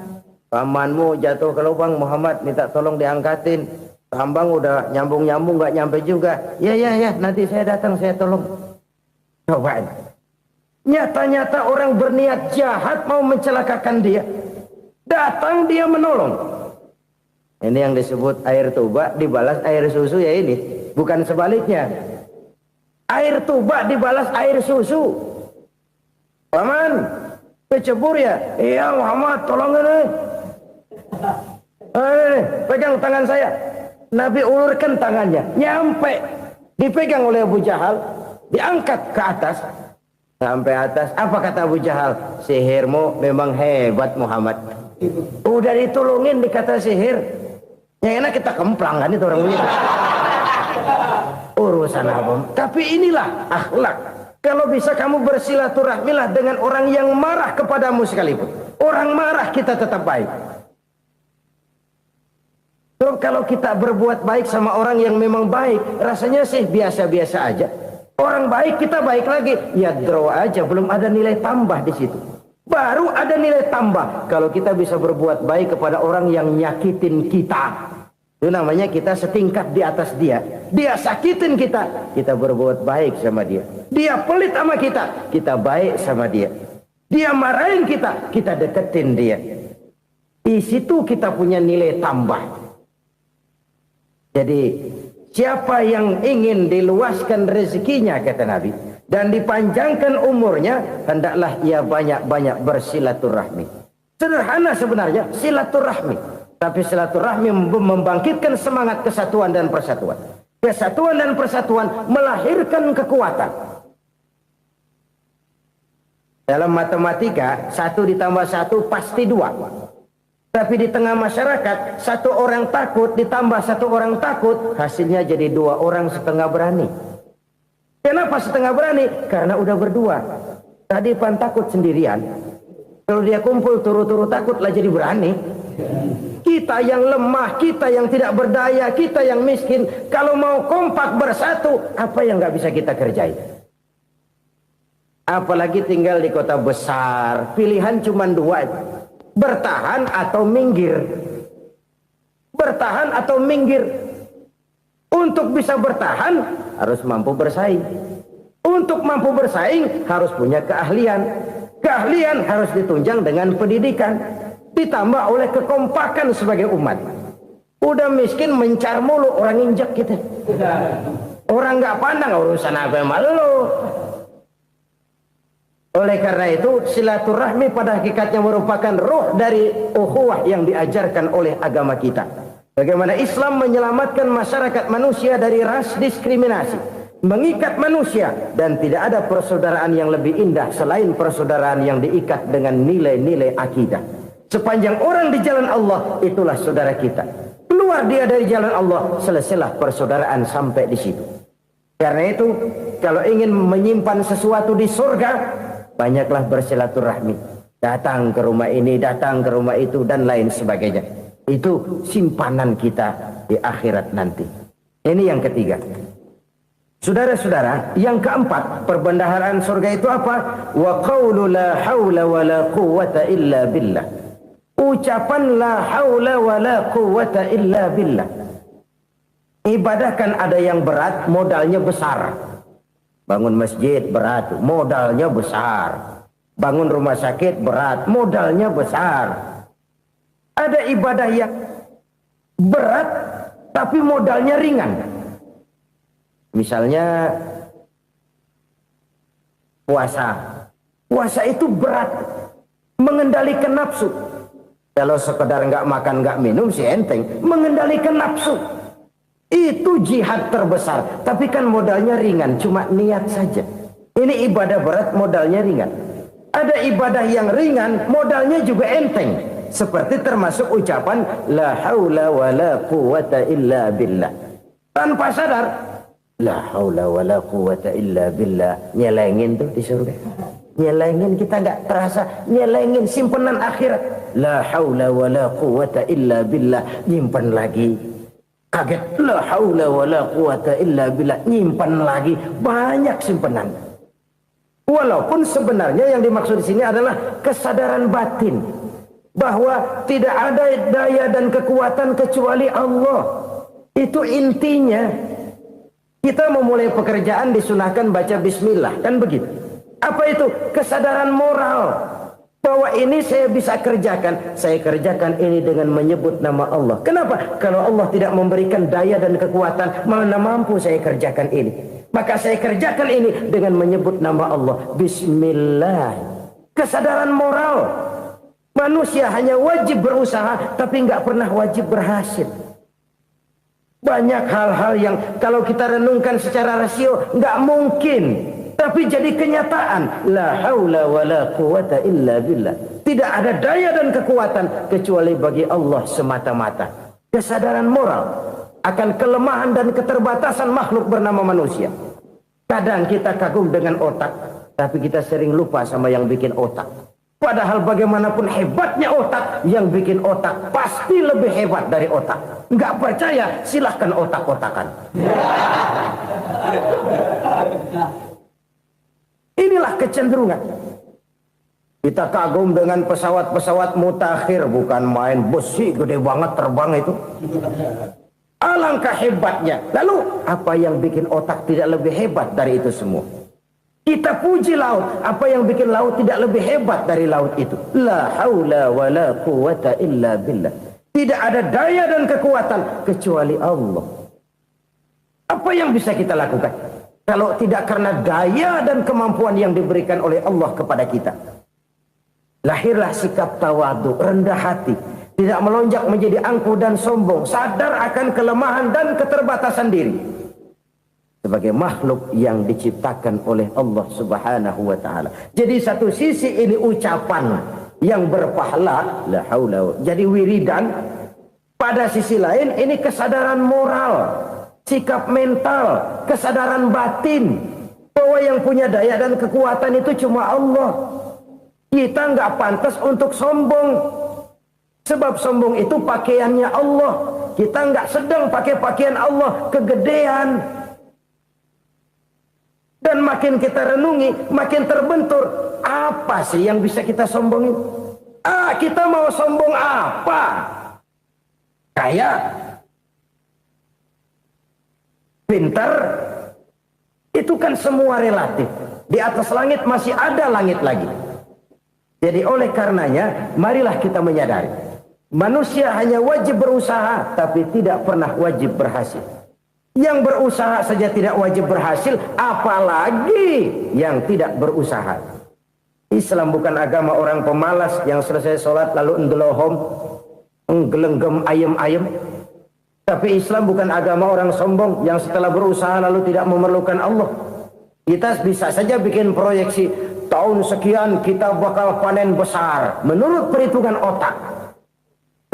Speaker 1: Pamanmu jatuh ke lubang, Muhammad minta tolong diangkatin. Tambang udah nyambung-nyambung nggak nyampe juga. Ya, nanti saya datang, saya tolong. Coba. Nyata-nyata orang berniat jahat mau mencelakakan dia. Datang dia menolong. Ini yang disebut air tuba dibalas air susu ya ini. Bukan sebaliknya. Air tuba dibalas air susu. Paman, kecebur ya? Iya Muhammad, tolong ini. Pegang tangan saya. Nabi ulurkan tangannya. Nyampe. Dipegang oleh Abu Jahal. Diangkat ke atas. Sampai atas. Apa kata Abu Jahal? Sihirmu memang hebat Muhammad. Udah ditolongin dikata sihir. Yang enak kita kemplang kan itu orang begitu. Urusan apa? Tapi inilah akhlak. Kalau bisa kamu bersilaturahmilah dengan orang yang marah kepadamu sekalipun. Orang marah kita tetap baik. So, kalau kita berbuat baik sama orang yang memang baik, rasanya sih biasa-biasa aja. Orang baik kita baik lagi, ya draw aja, belum ada nilai tambah di situ. Baru ada nilai tambah kalau kita bisa berbuat baik kepada orang yang nyakitin kita. Itu namanya kita setingkat di atas dia. Dia sakitin kita, kita berbuat baik sama dia. Dia pelit sama kita, kita baik sama dia. Dia marahin kita, kita deketin dia. Di situ kita punya nilai tambah. Jadi siapa yang ingin diluaskan rezekinya kata Nabi dan dipanjangkan umurnya, hendaklah ia banyak-banyak bersilaturahmi. Sederhana sebenarnya silaturahmi. Tapi silaturahmi membangkitkan semangat kesatuan dan persatuan. Kesatuan dan persatuan melahirkan kekuatan. Dalam matematika, 1 ditambah 1 pasti 2. Tapi di tengah masyarakat, 1 orang takut ditambah 1 orang takut, hasilnya jadi 2 orang setengah berani. Kenapa setengah berani? Karena udah berdua. Tadi pan takut sendirian. Kalau dia kumpul turu-turu takut lah jadi berani. Kita yang lemah, kita yang tidak berdaya, kita yang miskin, kalau mau kompak bersatu, apa yang nggak bisa kita kerjain? Apalagi tinggal di kota besar, pilihan cuma 2, bertahan atau minggir. Bertahan atau minggir. Untuk bisa bertahan harus mampu bersaing. Untuk mampu bersaing harus punya keahlian. Keahlian harus ditunjang dengan pendidikan. Ditambah oleh kekompakan sebagai umat. Udah miskin mencar mulu, orang injek kita. Orang nggak pandang urusan apa yang malu. Oleh karena itu silaturahmi pada hakikatnya merupakan ruh dari ukhuwah yang diajarkan oleh agama kita. Bagaimana Islam menyelamatkan masyarakat manusia dari ras diskriminasi, mengikat manusia, dan tidak ada persaudaraan yang lebih indah selain persaudaraan yang diikat dengan nilai-nilai akidah. Sepanjang orang di jalan Allah, itulah saudara kita. Keluar dia dari jalan Allah, selesailah persaudaraan sampai di situ. Karena itu, kalau ingin menyimpan sesuatu di surga, banyaklah bersilaturahmi. Datang ke rumah ini, datang ke rumah itu, dan lain sebagainya. Itu simpanan kita di akhirat nanti. Ini yang ketiga. Saudara-saudara, yang keempat, perbendaharaan surga itu apa? Wa qawlu la hawla wa la quwwata illa billah. Ucapan la haula wa la quwwata illa billah. Ibadah kan ada yang berat, modalnya besar. Bangun masjid berat, modalnya besar. Bangun rumah sakit berat, modalnya besar. Ada ibadah yang berat tapi modalnya ringan. Misalnya puasa. Puasa itu berat, mengendalikan nafsu. Kalau sekedar nggak makan nggak minum sih enteng, mengendalikan nafsu itu jihad terbesar. Tapi kan modalnya ringan, cuma niat saja. Ini ibadah berat, modalnya ringan. Ada ibadah yang ringan, modalnya juga enteng. Seperti termasuk ucapan la haula wa la quwwata illa billah. Tanpa sadar, la haula wa la quwwata illa billah, nyelengin tuh di surga. Nyelengin, kita nggak terasa, nyelengin simpenan akhirat. La haula wa la quwwata illa billah, nyimpan lagi. Kaget, la haula wa la quwwata illa billah, nyimpan lagi. Banyak simpanan. Walaupun sebenarnya yang dimaksud di sini adalah kesadaran batin bahwa tidak ada daya dan kekuatan kecuali Allah. Itu intinya. Kita memulai pekerjaan disunahkan baca bismillah, kan begitu. Apa itu? Kesadaran moral Bahwa ini saya bisa kerjakan. Saya kerjakan ini dengan menyebut nama Allah. Kenapa? Kalau Allah tidak memberikan daya dan kekuatan, mana mampu saya kerjakan ini. Maka saya kerjakan ini dengan menyebut nama Allah. Bismillah. Kesadaran moral. Manusia hanya wajib berusaha, tapi nggak pernah wajib berhasil. Banyak hal-hal yang kalau kita renungkan secara rasio nggak mungkin. Tapi jadi kenyataan. La haula wa la quwata illa billah. Tidak ada daya dan kekuatan kecuali bagi Allah semata-mata. Kesadaran moral akan kelemahan dan keterbatasan makhluk bernama manusia. Kadang kita kagum dengan otak, tapi kita sering lupa sama yang bikin otak. Padahal bagaimanapun hebatnya otak, yang bikin otak pasti lebih hebat dari otak. Nggak percaya, silahkan otak-otakan. Inilah kecenderungan. Kita kagum dengan pesawat-pesawat mutakhir, bukan main, besi gede banget terbang itu. Alangkah hebatnya. Lalu apa yang bikin otak tidak lebih hebat dari itu semua? Kita puji laut, apa yang bikin laut tidak lebih hebat dari laut itu? La haula wa la quwata illa billah. Tidak ada daya dan kekuatan kecuali Allah. Apa yang bisa kita lakukan? Kalau tidak karena daya dan kemampuan yang diberikan oleh Allah kepada kita. Lahirlah sikap tawadu, rendah hati. Tidak melonjak menjadi angkuh dan sombong. Sadar akan kelemahan dan keterbatasan diri. Sebagai makhluk yang diciptakan oleh Allah Subhanahu wa ta'ala. Jadi satu sisi ini ucapan yang berpahala, la haula, jadi wiridan. Pada sisi lain ini kesadaran moral, sikap mental, kesadaran batin. Bahwa yang punya daya dan kekuatan itu cuma Allah. Kita nggak pantas untuk sombong. Sebab sombong itu pakaiannya Allah. Kita nggak sedang pakai pakaian Allah, kegedean. Dan makin kita renungi, makin terbentur. Apa sih yang bisa kita sombongin? Kita mau sombong apa? Kaya? Pintar? Itu kan semua relatif. Di atas langit masih ada langit lagi. Jadi oleh karenanya, marilah kita menyadari. Manusia hanya wajib berusaha, tapi tidak pernah wajib berhasil. Yang berusaha saja tidak wajib berhasil, apalagi yang tidak berusaha. Islam bukan agama orang pemalas yang selesai sholat lalu endelohom, enggelenggem ayem-ayem. Tapi Islam bukan agama orang sombong yang setelah berusaha lalu tidak memerlukan Allah. Kita bisa saja bikin proyeksi, tahun sekian kita bakal panen besar menurut perhitungan otak.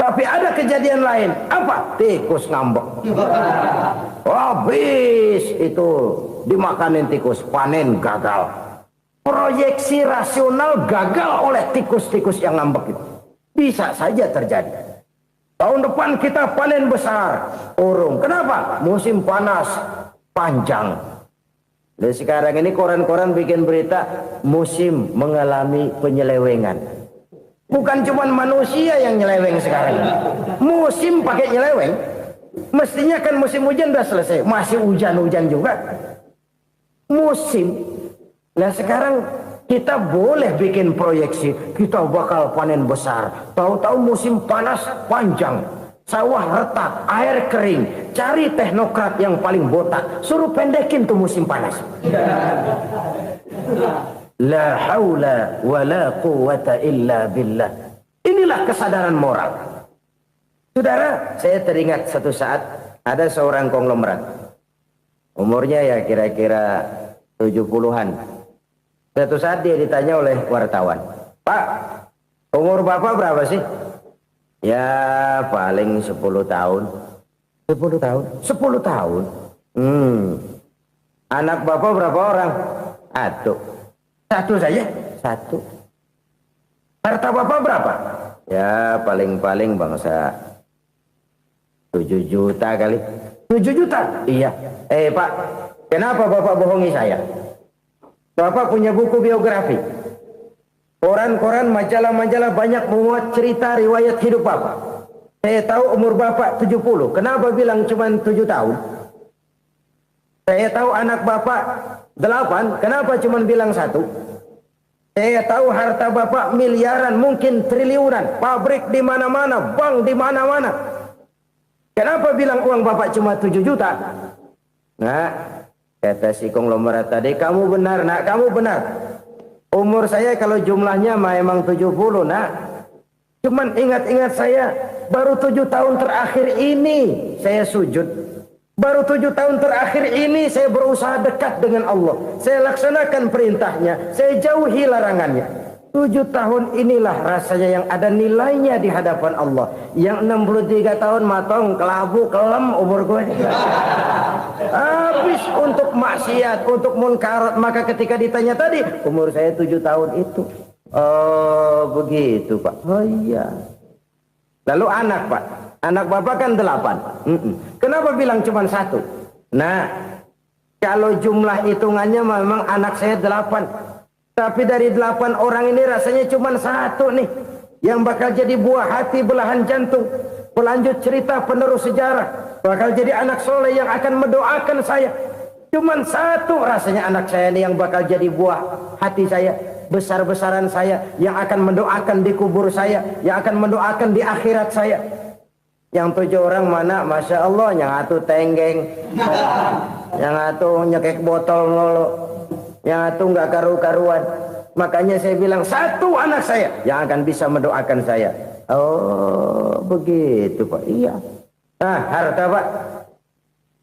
Speaker 1: Tapi ada kejadian lain. Apa? Tikus ngambek. Habis itu dimakanin tikus, panen gagal. Proyeksi rasional gagal oleh tikus-tikus yang ngambek itu. Bisa saja terjadi. Tahun depan kita panen besar. Urung. Kenapa? Musim panas panjang. Dan sekarang ini koran-koran bikin berita musim mengalami penyelewengan. Bukan cuma manusia yang nyeleweng sekarang. Musim pakai nyeleweng. Mestinya kan musim hujan udah selesai. Masih hujan-hujan juga. Musim. Nah sekarang kita boleh bikin proyeksi. Kita bakal panen besar. Tahu-tahu musim panas panjang. Sawah retak, air kering. Cari teknokrat yang paling botak. Suruh pendekin tuh musim panas. La haula wa la quwata illa billah. Inilah kesadaran moral. Saudara, saya teringat satu saat ada seorang konglomerat. Umurnya ya kira-kira 70-an. Satu saat dia ditanya oleh wartawan, "Pak, umur Bapak berapa sih?" "Ya paling 10 tahun." 10 tahun? 10 tahun? Anak Bapak berapa orang? Aduh. Satu saja? Satu. Harta Bapak berapa? Ya paling-paling bangsa 7 juta kali. 7 juta? Iya. Pak, kenapa Bapak bohongi saya? Bapak punya buku biografi. Koran-koran, majalah-majalah banyak memuat cerita riwayat hidup Bapak. Saya tahu umur Bapak 70. Kenapa bilang cuma 7 tahun? Saya tahu anak Bapak 8. Kenapa cuma bilang 1? Saya tahu harta bapak miliaran, mungkin triliunan, pabrik di mana-mana, bank di mana-mana. Kenapa bilang uang bapak cuma 7 juta? Nah, kata si konglomerat tadi, kamu benar nak, kamu benar. Umur saya kalau jumlahnya memang 70 nak. Cuman ingat-ingat saya, baru 7 tahun terakhir ini saya sujud. Baru 7 tahun terakhir ini saya berusaha dekat dengan Allah. Saya laksanakan perintahnya, saya jauhi larangannya. 7 tahun inilah rasanya yang ada nilainya di hadapan Allah. Yang 63 tahun matong, kelabu, kelem umur gue. Habis untuk maksiat, untuk munkarat. Maka ketika ditanya tadi, umur saya 7 tahun itu. Oh begitu Pak. Oh iya. Lalu anak Pak. Anak bapak kan 8. Kenapa bilang cuma 1? Nah, kalau jumlah hitungannya memang anak saya 8. Tapi dari 8 orang ini rasanya cuma 1 nih. Yang bakal jadi buah hati, belahan jantung. Pelanjut cerita, penerus sejarah. Bakal jadi anak soleh yang akan mendoakan saya. Cuma 1 rasanya anak saya ini yang bakal jadi buah hati saya. Besar-besaran saya. Yang akan mendoakan di kubur saya. Yang akan mendoakan di akhirat saya. Yang 7 orang mana, Masya Allah, yang atu tenggeng, yang atu nyekek botol nolo, yang atu nggak karu-karuan. Makanya saya bilang 1 anak saya yang akan bisa mendoakan saya. Oh begitu Pak. Iya. Nah harta Pak,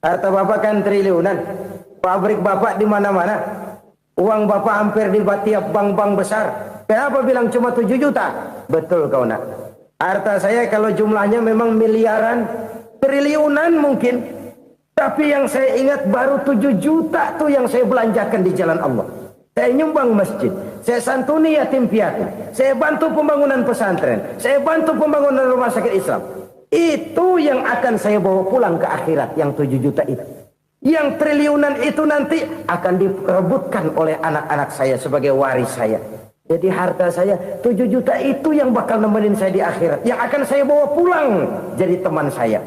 Speaker 1: harta bapak kan triliunan, pabrik bapak di mana-mana, uang bapak hampir di tiap bank-bank besar. Kenapa bilang cuma 7 juta? Betul kau nak. Harta saya kalau jumlahnya memang miliaran, triliunan mungkin. Tapi yang saya ingat baru 7 juta tuh yang saya belanjakan di jalan Allah. Saya nyumbang masjid, saya santuni yatim piatu, saya bantu pembangunan pesantren, saya bantu pembangunan rumah sakit Islam. Itu yang akan saya bawa pulang ke akhirat, yang 7 juta itu. Yang triliunan itu nanti akan diperebutkan oleh anak-anak saya sebagai waris saya. Jadi harta saya 7 juta itu yang bakal nemenin saya di akhirat. Yang akan saya bawa pulang jadi teman saya.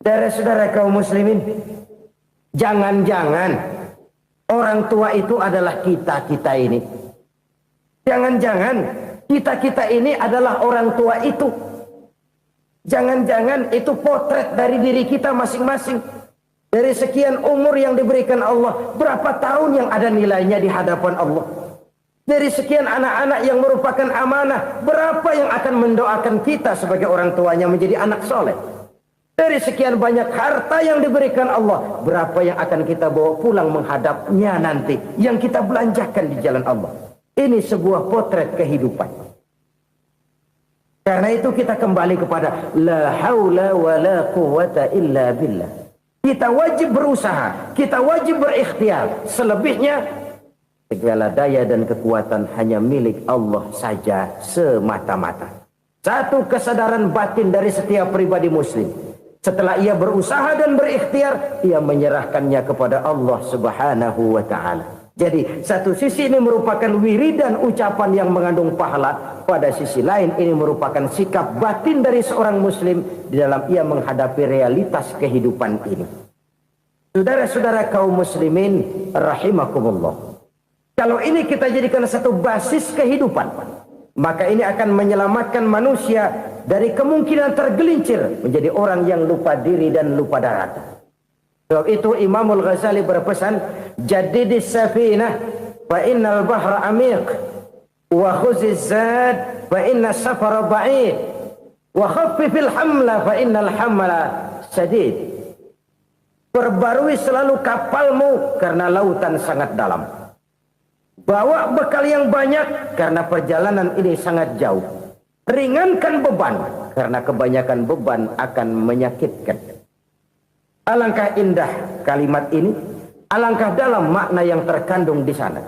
Speaker 1: Saudara-saudara kaum muslimin, jangan-jangan orang tua itu adalah kita-kita ini. Jangan-jangan kita-kita ini adalah orang tua itu. Jangan-jangan itu potret dari diri kita masing-masing. Dari sekian umur yang diberikan Allah, berapa tahun yang ada nilainya di hadapan Allah? Dari sekian anak-anak yang merupakan amanah, berapa yang akan mendoakan kita sebagai orang tuanya menjadi anak soleh? Dari sekian banyak harta yang diberikan Allah, berapa yang akan kita bawa pulang menghadapnya nanti, yang kita belanjakan di jalan Allah? Ini sebuah potret kehidupan. Karena itu kita kembali kepada la haula wa la quwwata illa billah. Kita wajib berusaha, kita wajib berikhtiar. Selebihnya segala daya dan kekuatan hanya milik Allah saja semata-mata. Satu kesadaran batin dari setiap pribadi muslim. Setelah ia berusaha dan berikhtiar, ia menyerahkannya kepada Allah Subhanahu wa ta'ala. Jadi satu sisi ini merupakan wiridan ucapan yang mengandung pahala. Pada sisi lain ini merupakan sikap batin dari seorang muslim di dalam ia menghadapi realitas kehidupan ini. Saudara-saudara kaum muslimin rahimakumullah. Kalau ini kita jadikan satu basis kehidupan, maka ini akan menyelamatkan manusia dari kemungkinan tergelincir menjadi orang yang lupa diri dan lupa darat. Sebab itu Imamul Ghazali berpesan, jadidis safinah fa innal bahra amiq wa khuziz zad fa inna safara ba'id wa khaffifil hamla fa innal hamla sadid. Perbarui selalu kapalmu karena lautan sangat dalam. Bawa bekal yang banyak karena perjalanan ini sangat jauh. Ringankan beban karena kebanyakan beban akan menyakitkan. Alangkah indah kalimat ini, alangkah dalam makna yang terkandung di sana.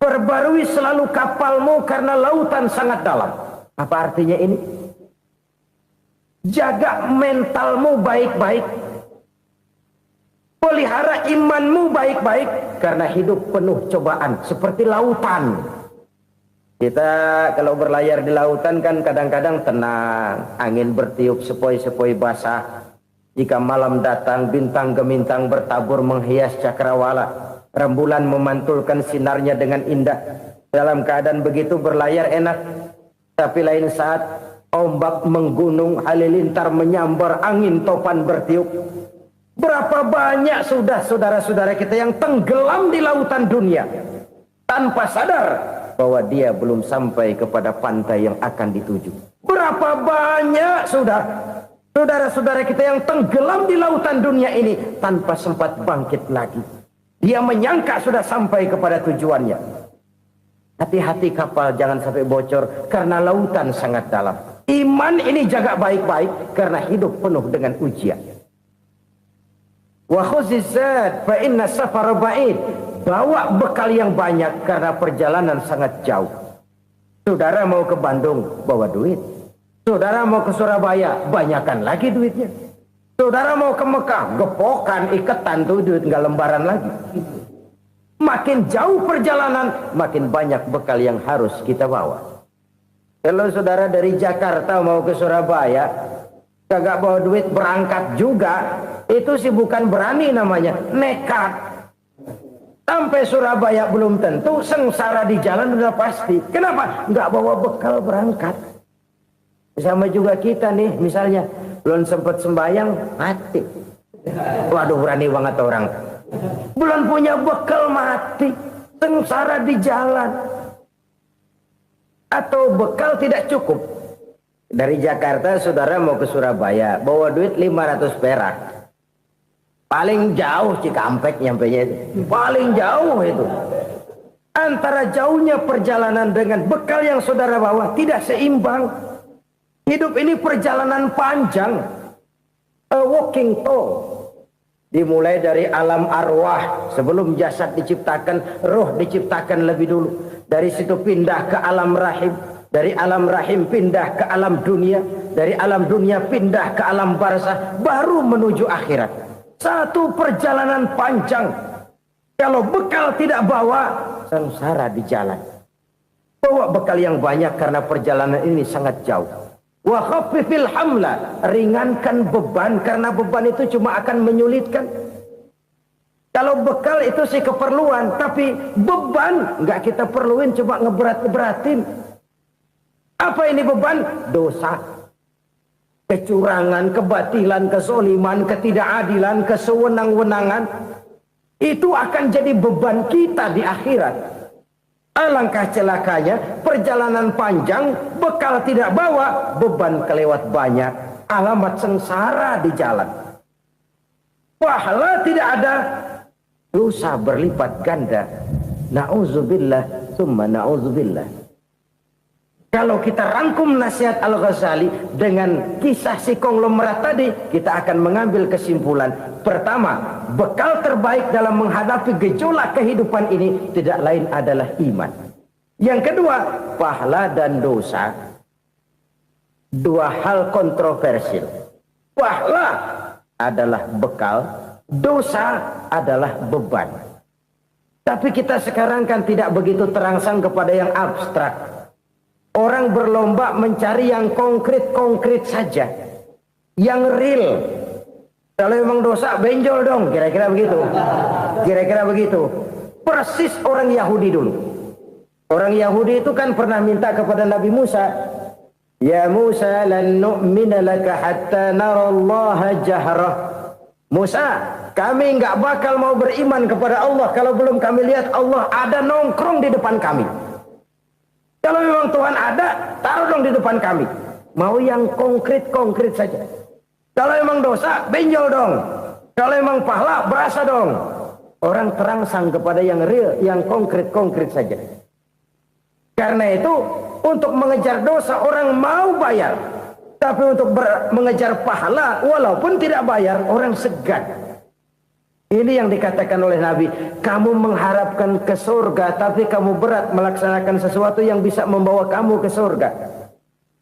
Speaker 1: Perbarui selalu kapalmu karena lautan sangat dalam. Apa artinya ini? Jaga mentalmu baik-baik. Pelihara imanmu baik-baik karena hidup penuh cobaan seperti lautan. Kita kalau berlayar di lautan kan kadang-kadang tenang, angin bertiup sepoi-sepoi basah. Jika malam datang bintang gemintang bertabur menghias cakrawala. Rembulan memantulkan sinarnya dengan indah. Dalam keadaan begitu berlayar enak. Tapi lain saat ombak menggunung, halilintar menyambar, angin topan bertiup. Berapa banyak sudah saudara-saudara kita yang tenggelam di lautan dunia tanpa sadar bahwa dia belum sampai kepada pantai yang akan dituju. Berapa banyak sudah saudara-saudara kita yang tenggelam di lautan dunia ini tanpa sempat bangkit lagi. Dia menyangka sudah sampai kepada tujuannya. Hati-hati kapal jangan sampai bocor karena lautan sangat dalam. Iman ini jaga baik-baik karena hidup penuh dengan ujian. Wa khuzizat fa inna safara ba'id. Bawa bekal yang banyak karena perjalanan sangat jauh. Saudara mau ke Bandung, bawa duit. Saudara mau ke Surabaya, banyakan lagi duitnya. Saudara mau ke Mekah, gepokan, iketan tuh duit, nggak lembaran lagi. Makin jauh perjalanan, makin banyak bekal yang harus kita bawa. Kalau saudara dari Jakarta mau ke Surabaya, kagak bawa duit berangkat juga, itu sih bukan berani namanya, nekat. Sampai Surabaya belum tentu, sengsara di jalan udah pasti. Kenapa? Nggak bawa bekal berangkat. Sama juga kita nih, misalnya belum sempat sembahyang, mati. Waduh, berani banget orang. Belum punya bekal, mati. Sengsara di jalan. Atau bekal tidak cukup. Dari Jakarta saudara mau ke Surabaya, bawa duit 500 perak. Paling jauh Cikampek nyampenya itu. Paling jauh itu. Antara jauhnya perjalanan dengan bekal yang saudara bawa tidak seimbang. Hidup ini perjalanan panjang. A walking tour. Dimulai dari alam arwah. Sebelum jasad diciptakan, roh diciptakan lebih dulu. Dari situ pindah ke alam rahim. Dari alam rahim pindah ke alam dunia. Dari alam dunia pindah ke alam barzah. Baru menuju akhirat. Satu perjalanan panjang. Kalau bekal tidak bawa, sengsara di jalan. Bawa bekal yang banyak karena perjalanan ini sangat jauh. Wa khaffifil hamla, ringankan beban karena beban itu cuma akan menyulitkan. Kalau bekal itu sih keperluan, tapi beban nggak kita perluin, cuma ngeberat-beratin. Apa ini beban? Dosa, kecurangan, kebatilan, kezoliman, ketidakadilan, kesewenang-wenangan. Itu akan jadi beban kita di akhirat. Alangkah celakanya, perjalanan panjang, bekal tidak bawa, beban kelewat banyak, alamat sengsara di jalan. Pahala tidak ada, dosa berlipat ganda. Na'udzubillah, summa na'udzubillah. Kalau kita rangkum nasihat Al-Ghazali dengan kisah si konglomerat tadi, kita akan mengambil kesimpulan. Pertama, bekal terbaik dalam menghadapi gejolak kehidupan ini tidak lain adalah iman. Yang kedua, pahala dan dosa. Dua hal kontroversial. Pahala adalah bekal, dosa adalah beban. Tapi kita sekarang kan tidak begitu terangsang kepada yang abstrak. Orang berlomba mencari yang konkret-konkret saja. Yang real. Kalau memang dosa, benjol dong. Kira-kira begitu. Kira-kira begitu. Persis orang Yahudi dulu. Orang Yahudi itu kan pernah minta kepada Nabi Musa. Ya Musa, lan nu'mina laka hatta narallaha jahrah. Musa, kami nggak bakal mau beriman kepada Allah kalau belum kami lihat Allah ada nongkrong di depan kami. Kalau memang Tuhan ada, taruh dong di depan kami. Mau yang konkret-konkret saja. Kalau memang dosa, benjol dong. Kalau memang pahala, berasa dong. Orang terangsang kepada yang real, yang konkret-konkret saja. Karena itu, untuk mengejar dosa, orang mau bayar. Tapi untuk mengejar pahala, walaupun tidak bayar, orang segan. Ini yang dikatakan oleh Nabi, kamu mengharapkan ke surga, tapi kamu berat melaksanakan sesuatu yang bisa membawa kamu ke surga.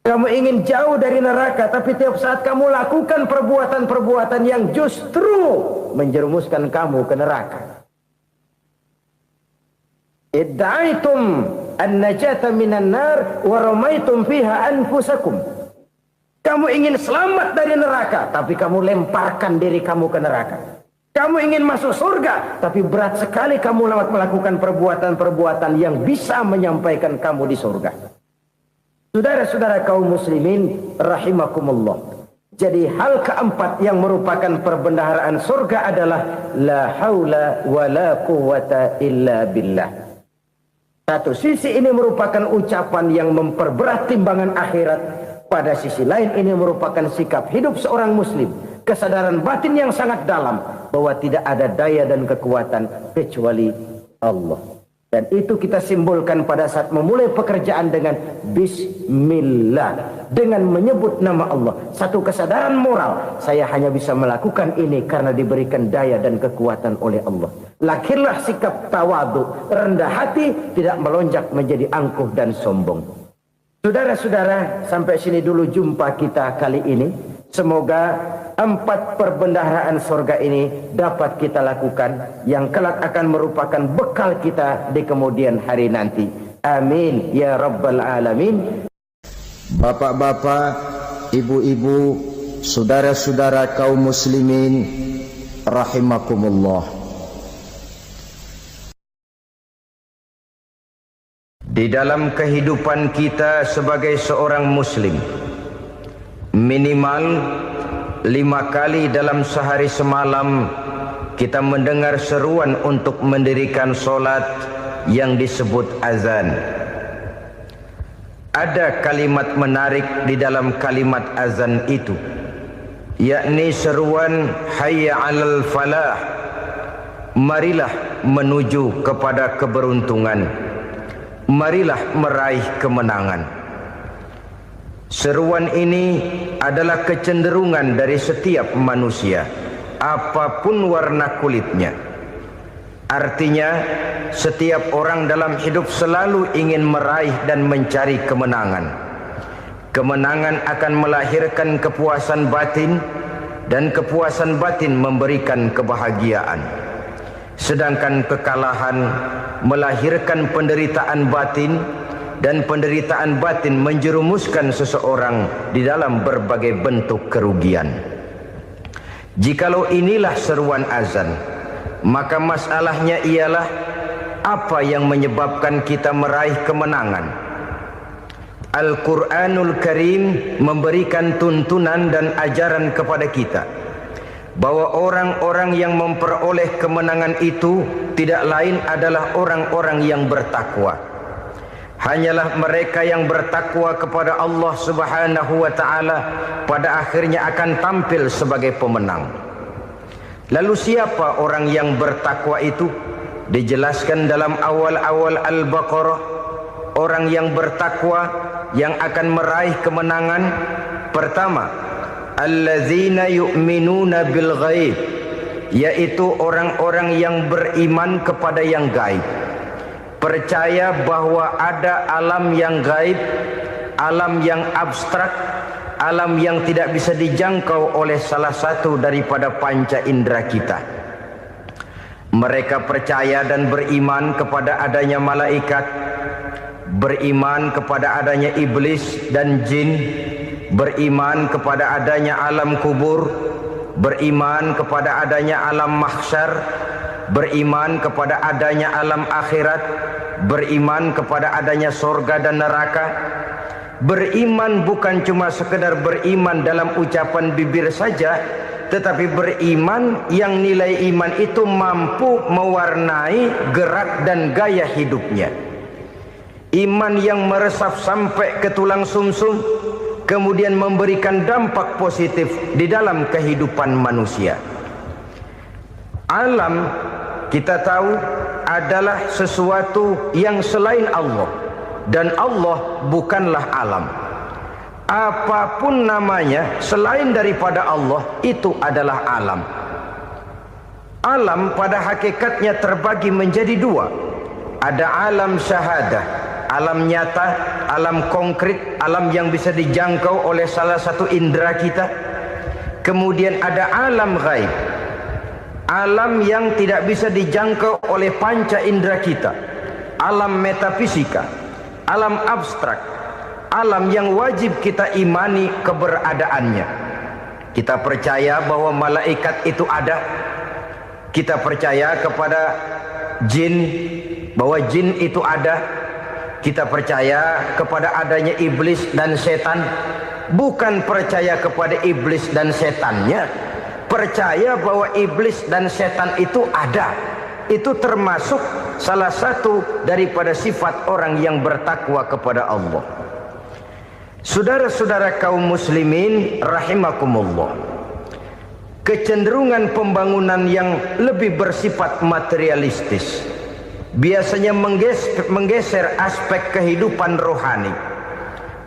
Speaker 1: Kamu ingin jauh dari neraka, tapi tiap saat kamu lakukan perbuatan-perbuatan yang justru menjerumuskan kamu ke neraka. Idda'aitum an-najata minan nar wa ramaitum fiha anfusakum. Kamu ingin selamat dari neraka, tapi kamu lemparkan diri kamu ke neraka. Kamu ingin masuk surga, tapi berat sekali kamu melakukan perbuatan-perbuatan yang bisa menyampaikan kamu di surga. Saudara-saudara kaum muslimin rahimakumullah. Jadi hal keempat yang merupakan perbendaharaan surga adalah la haula wa la quwwata illa billah. Satu sisi ini merupakan ucapan yang memperberat timbangan akhirat. Pada sisi lain ini merupakan sikap hidup seorang muslim. Kesadaran batin yang sangat dalam bahwa tidak ada daya dan kekuatan kecuali Allah. Dan itu kita simbolkan pada saat memulai pekerjaan dengan Bismillah. Dengan menyebut nama Allah. Satu kesadaran moral. Saya hanya bisa melakukan ini karena diberikan daya dan kekuatan oleh Allah. Lahirlah sikap tawadu, rendah hati, tidak melonjak menjadi angkuh dan sombong. Saudara-saudara, sampai sini dulu jumpa kita kali ini. Semoga 4 perbendaharaan surga ini dapat kita lakukan, yang kelak akan merupakan bekal kita di kemudian hari nanti. Amin ya rabbal alamin. Bapak-bapak, ibu-ibu, saudara-saudara kaum muslimin rahimakumullah. Di dalam kehidupan kita sebagai seorang muslim, minimal 5 kali dalam sehari semalam kita mendengar seruan untuk mendirikan solat yang disebut azan. Ada kalimat menarik di dalam kalimat azan itu, yakni seruan hayya 'alal falah, marilah menuju kepada keberuntungan, marilah meraih kemenangan. Seruan ini adalah kecenderungan dari setiap manusia, apapun warna kulitnya. Artinya, setiap orang dalam hidup selalu ingin meraih dan mencari kemenangan. Kemenangan akan melahirkan kepuasan batin, dan kepuasan batin memberikan kebahagiaan. Sedangkan kekalahan melahirkan penderitaan batin, dan penderitaan batin menjerumuskan seseorang di dalam berbagai bentuk kerugian. Jikalau inilah seruan azan, maka masalahnya ialah apa yang menyebabkan kita meraih kemenangan. Al-Quranul Karim memberikan tuntunan dan ajaran kepada kita bahwa orang-orang yang memperoleh kemenangan itu tidak lain adalah orang-orang yang bertakwa. Hanyalah mereka yang bertakwa kepada Allah Subhanahu wa ta'ala pada akhirnya akan tampil sebagai pemenang. Lalu siapa orang yang bertakwa itu? Dijelaskan dalam awal-awal Al-Baqarah, orang yang bertakwa yang akan meraih kemenangan. Pertama, allazina yu'minuna bil ghaib, yaitu orang-orang yang beriman kepada yang gaib. Percaya bahwa ada alam yang gaib, alam yang abstrak, alam yang tidak bisa dijangkau oleh salah satu daripada panca indera kita. Mereka percaya dan beriman kepada adanya malaikat, beriman kepada adanya iblis dan jin, beriman kepada adanya alam kubur, beriman kepada adanya alam mahsyar, beriman kepada adanya alam akhirat, beriman kepada adanya surga dan neraka. Beriman bukan cuma sekedar beriman dalam ucapan bibir saja, tetapi beriman yang nilai iman itu mampu mewarnai gerak dan gaya hidupnya. Iman yang meresap sampai ke tulang sumsum, kemudian memberikan dampak positif di dalam kehidupan manusia. Alam, kita tahu, adalah sesuatu yang selain Allah, dan Allah bukanlah alam. Apapun namanya selain daripada Allah, itu adalah alam. Alam pada hakikatnya terbagi menjadi 2. Ada alam syahadah, alam nyata, alam konkret, alam yang bisa dijangkau oleh salah satu indera kita. Kemudian ada alam ghaib, alam yang tidak bisa dijangkau oleh panca indera kita, alam metafisika, alam abstrak, alam yang wajib kita imani keberadaannya. Kita percaya bahwa malaikat itu ada, Kita percaya kepada jin, bahwa jin itu ada. Kita percaya kepada adanya iblis dan setan. Bukan percaya kepada iblis dan setannya, percaya bahwa iblis dan setan itu ada. Itu termasuk salah satu daripada sifat orang yang bertakwa kepada Allah. Saudara-saudara kaum muslimin rahimakumullah, kecenderungan pembangunan yang lebih bersifat materialistis biasanya menggeser aspek kehidupan rohani.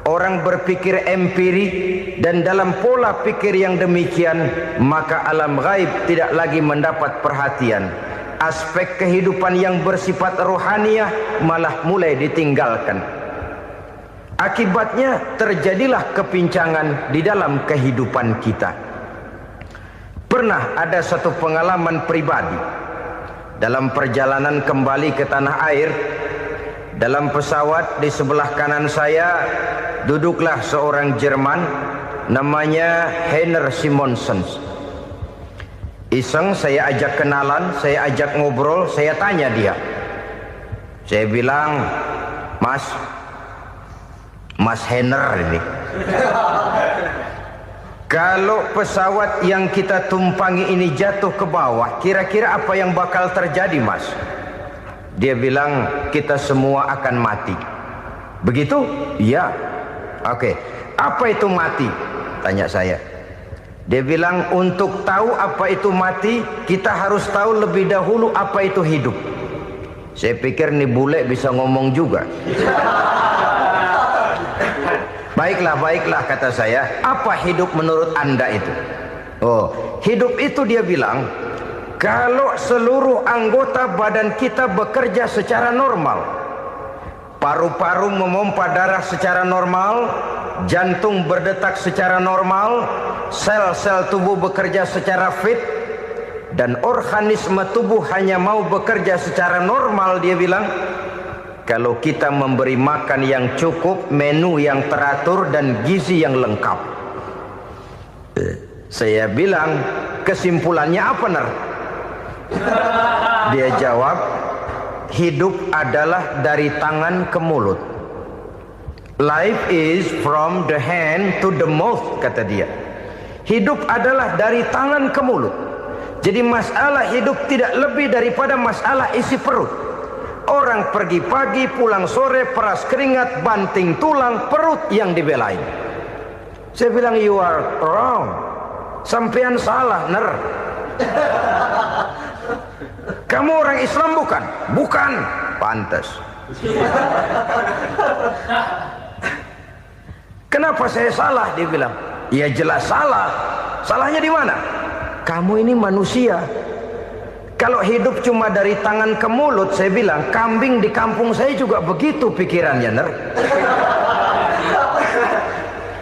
Speaker 1: Orang berpikir empiri, dan dalam pola pikir yang demikian maka alam gaib tidak lagi mendapat perhatian. Aspek kehidupan yang bersifat rohaniah malah mulai ditinggalkan. Akibatnya terjadilah kepincangan di dalam kehidupan kita. Pernah ada satu pengalaman pribadi dalam perjalanan kembali ke tanah air. Dalam pesawat di sebelah kanan saya duduklah seorang Jerman namanya Heiner Simonsen. Iseng saya ajak kenalan, saya ajak ngobrol, saya tanya dia. Saya bilang, Mas Heiner ini, kalau pesawat yang kita tumpangi ini jatuh ke bawah, kira-kira apa yang bakal terjadi, Mas? Dia bilang, kita semua akan mati. Begitu? Iya. Oke. Apa itu mati? Tanya saya. Dia bilang, untuk tahu apa itu mati, kita harus tahu lebih dahulu apa itu hidup. Saya pikir nih bule bisa ngomong juga. Baiklah kata saya. Apa hidup menurut Anda itu? Oh, hidup itu dia bilang, kalau seluruh anggota badan kita bekerja secara normal, paru-paru memompa darah secara normal, jantung berdetak secara normal, sel-sel tubuh bekerja secara fit, dan organisme tubuh hanya mau bekerja secara normal, dia bilang, kalau kita memberi makan yang cukup, menu yang teratur, dan gizi yang lengkap. Saya bilang, kesimpulannya apa, Ner? Dia jawab, hidup adalah dari tangan ke mulut. Life is from the hand to the mouth, kata dia. Hidup adalah dari tangan ke mulut. Jadi masalah hidup tidak lebih daripada masalah isi perut. Orang pergi pagi, pulang sore, peras keringat, banting tulang, perut yang dibelain. Saya bilang, you are wrong. Sampean salah, Ner. Kamu orang Islam bukan? Bukan. Pantas. Kenapa saya salah? Dia bilang, ya jelas salah. Salahnya di mana? Kamu ini manusia. Kalau hidup cuma dari tangan ke mulut, saya bilang, kambing di kampung saya juga begitu pikirannya, Ner.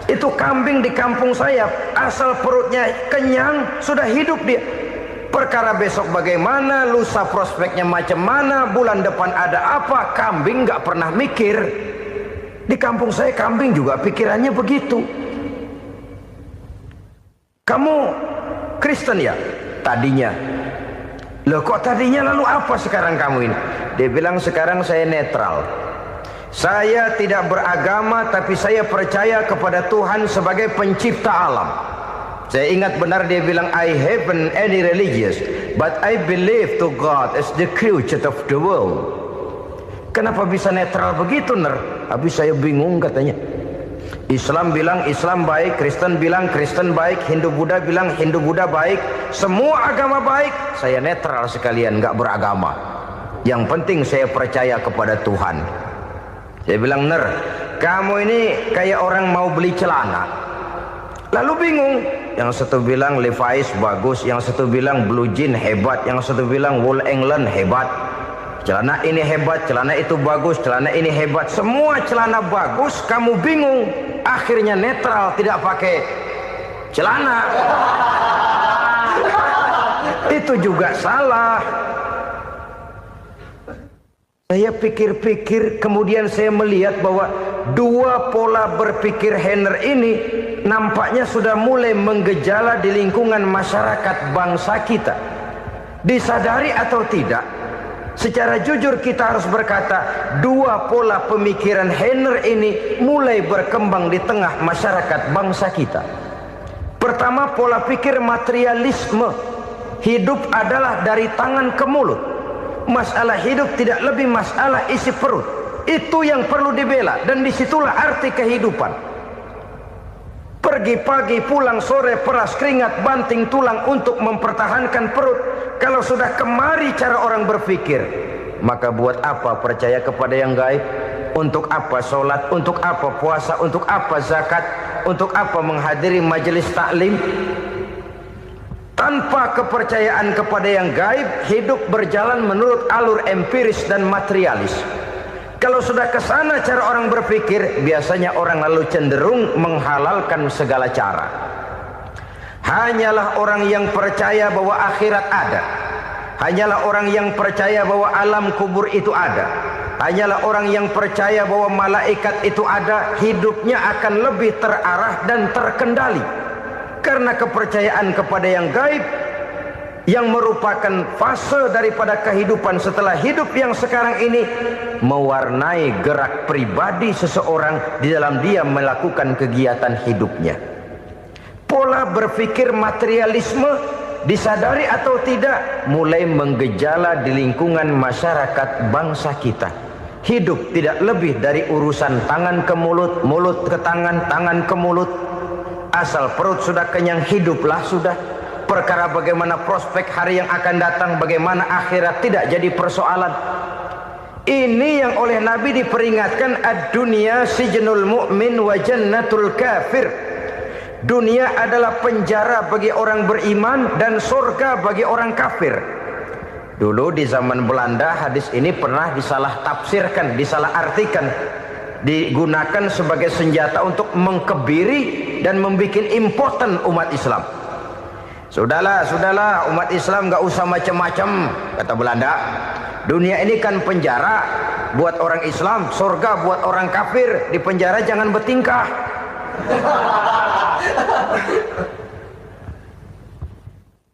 Speaker 1: Itu kambing di kampung saya, asal perutnya kenyang, sudah hidup dia. Perkara besok bagaimana, lusa prospeknya macam mana, bulan depan ada apa, kambing nggak pernah mikir. Di kampung saya kambing juga pikirannya begitu. Kamu Kristen ya? Tadinya. Loh kok tadinya, lalu apa sekarang kamu ini? Dia bilang, sekarang saya netral. Saya tidak beragama, tapi saya percaya kepada Tuhan sebagai pencipta alam. Saya ingat benar dia bilang, I haven't any religious, but I believe to God as the creator of the world. Kenapa bisa netral begitu, Ner? Habis saya bingung katanya. Islam bilang Islam baik, Kristen bilang Kristen baik, Hindu Buddha bilang Hindu Buddha baik, semua agama baik. Saya netral sekalian, nggak beragama. Yang penting saya percaya kepada Tuhan. Saya bilang, Ner, kamu ini kayak orang mau beli celana, lalu bingung. Yang satu bilang Levi's bagus, yang satu bilang Blue Jean hebat, yang satu bilang Wool England hebat. Celana ini hebat, celana itu bagus, celana ini hebat. Semua celana bagus, kamu bingung. Akhirnya netral, tidak pakai celana. Itu juga salah. Saya pikir-pikir, kemudian saya melihat bahwa dua pola berpikir Heiner ini nampaknya sudah mulai menggejala di lingkungan masyarakat bangsa kita. Disadari atau tidak, secara jujur kita harus berkata, dua pola pemikiran Heiner ini mulai berkembang di tengah masyarakat bangsa kita. Pertama, pola pikir materialisme. Hidup adalah dari tangan ke mulut. Masalah hidup tidak lebih masalah isi perut. Itu yang perlu dibela, dan disitulah arti kehidupan. Pergi pagi, pulang sore, peras keringat, banting tulang untuk mempertahankan perut. Kalau sudah kemari cara orang berpikir, maka buat apa percaya kepada yang gaib? Untuk apa sholat? Untuk apa puasa? Untuk apa zakat? Untuk apa menghadiri majelis taklim? Tanpa kepercayaan kepada yang gaib, hidup berjalan menurut alur empiris dan materialis. Kalau sudah ke sana cara orang berpikir, biasanya orang lalu cenderung menghalalkan segala cara. Hanyalah orang yang percaya bahwa akhirat ada. Hanyalah orang yang percaya bahwa alam kubur itu ada. Hanyalah orang yang percaya bahwa malaikat itu ada. Hidupnya akan lebih terarah dan terkendali. Karena kepercayaan kepada yang gaib, yang merupakan fase daripada kehidupan setelah hidup yang sekarang ini, mewarnai gerak pribadi seseorang di dalam dia melakukan kegiatan hidupnya. Pola berpikir materialisme, disadari atau tidak, mulai menggejala di lingkungan masyarakat bangsa kita. Hidup tidak lebih dari urusan tangan ke mulut, mulut ke tangan, tangan ke mulut. Asal perut sudah kenyang, hiduplah sudah. Perkara bagaimana prospek hari yang akan datang, bagaimana akhirat, tidak jadi persoalan. Ini yang oleh Nabi diperingatkan, ad-dunya sijnul mu'min wa jannatul kafir. Dunia adalah penjara bagi orang beriman dan surga bagi orang kafir. Dulu di zaman Belanda hadis ini pernah disalah tafsirkan, disalah artikan, digunakan sebagai senjata untuk mengkebiri dan membuat impoten umat Islam. Sudahlah umat Islam gak usah macam-macam, kata Belanda. Dunia ini kan penjara buat orang Islam, surga buat orang kafir. Di penjara jangan bertingkah.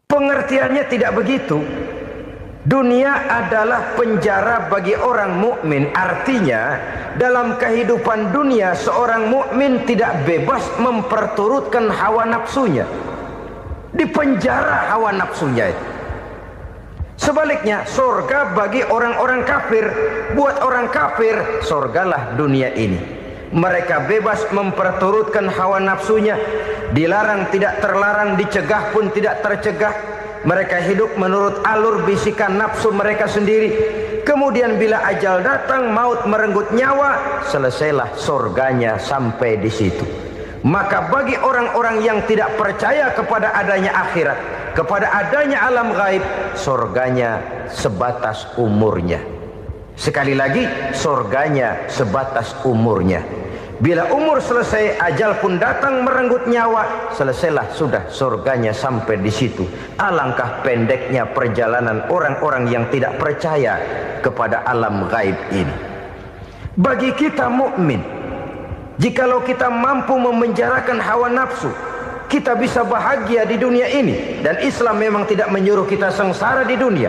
Speaker 1: Pengertiannya tidak begitu. Dunia adalah penjara bagi orang mukmin. Artinya dalam kehidupan dunia seorang mukmin tidak bebas memperturutkan hawa nafsunya. Di penjara hawa nafsunya itu. Sebaliknya, surga bagi orang-orang kafir. Buat orang kafir, surgalah dunia ini. Mereka bebas memperturutkan hawa nafsunya. Dilarang tidak terlarang, dicegah pun tidak tercegah. Mereka hidup menurut alur bisikan nafsu mereka sendiri. Kemudian bila ajal datang, maut merenggut nyawa, selesailah surganya sampai di situ. Maka bagi orang-orang yang tidak percaya kepada adanya akhirat, kepada adanya alam gaib, surganya sebatas umurnya. Sekali lagi, surganya sebatas umurnya. Bila umur selesai, ajal pun datang merenggut nyawa, selesailah sudah surganya sampai di situ. Alangkah pendeknya perjalanan orang-orang yang tidak percaya kepada alam gaib ini. Bagi kita mukmin, jikalau kita mampu memenjarakan hawa nafsu, kita bisa bahagia di dunia ini. Dan Islam memang tidak menyuruh kita sengsara di dunia.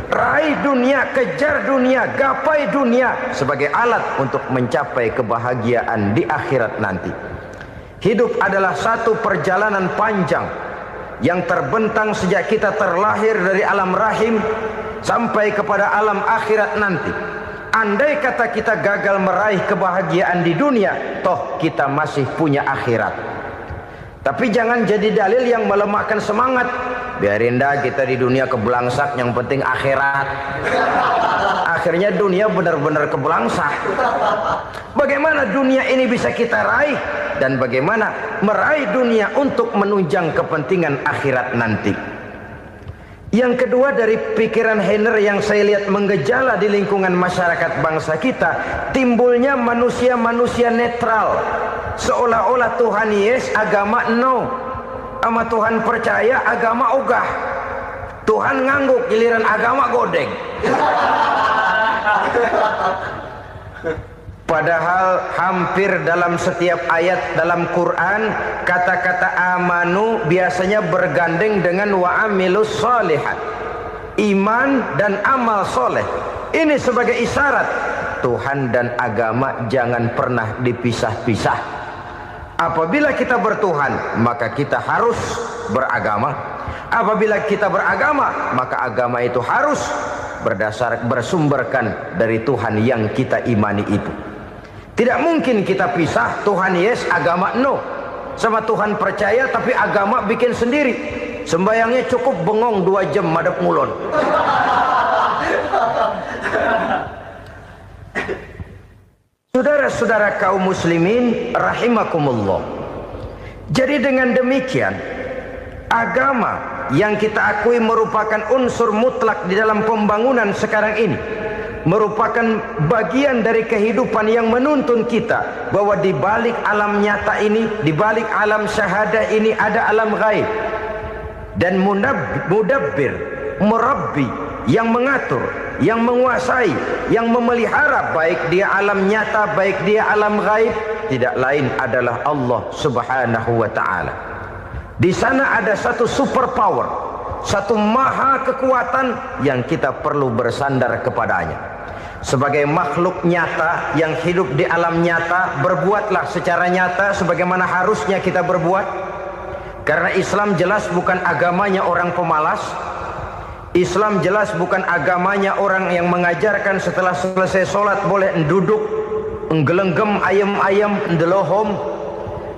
Speaker 1: Raih dunia, kejar dunia, gapai dunia sebagai alat untuk mencapai kebahagiaan di akhirat nanti. Hidup adalah satu perjalanan panjang yang terbentang sejak kita terlahir dari alam rahim sampai kepada alam akhirat nanti. Andai kata kita gagal meraih kebahagiaan di dunia, toh kita masih punya akhirat. Tapi jangan jadi dalil yang melemahkan semangat. Biarin dah kita di dunia kebelangsak, yang penting akhirat. Akhirnya dunia benar-benar kebelangsak. Bagaimana dunia ini bisa kita raih, dan bagaimana meraih dunia untuk menunjang kepentingan akhirat nanti. Yang kedua, dari pikiran Heiner yang saya lihat menggejala di lingkungan masyarakat bangsa kita, timbulnya manusia-manusia netral. Seolah-olah Tuhan yes, agama no. Sama Tuhan percaya, agama ogah. Tuhan ngangguk, giliran agama godeng. Padahal hampir dalam setiap ayat dalam Quran, kata-kata amanu biasanya bergandeng dengan wa amilus shalihat. iman dan amal soleh. Ini sebagai isyarat Tuhan dan agama jangan pernah dipisah-pisah. Apabila kita bertuhan, maka kita harus beragama. Apabila kita beragama, maka agama itu harus bersumberkan dari Tuhan yang kita imani itu. Tidak mungkin kita pisah, Tuhan yes, agama no. Sama Tuhan percaya tapi agama bikin sendiri. Sembayangnya cukup bengong 2 jam madep ngulon. Saudara-saudara kaum muslimin rahimakumullah. Jadi dengan demikian, agama yang kita akui merupakan unsur mutlak di dalam pembangunan sekarang ini, merupakan bagian dari kehidupan yang menuntun kita bahwa di balik alam nyata ini, di balik alam syahadah ini ada alam gaib. Dan mudabbir, murabbi, yang mengatur, yang menguasai, yang memelihara baik dia alam nyata, baik dia alam gaib, tidak lain adalah Allah Subhanahu wa taala. Di sana ada satu super power, satu maha kekuatan yang kita perlu bersandar kepadanya. Sebagai makhluk nyata yang hidup di alam nyata, berbuatlah secara nyata sebagaimana harusnya kita berbuat. Karena Islam jelas bukan agamanya orang pemalas. Islam jelas bukan agamanya orang yang mengajarkan setelah selesai sholat boleh duduk, nggelenggem ayam-ayam, ndelohom,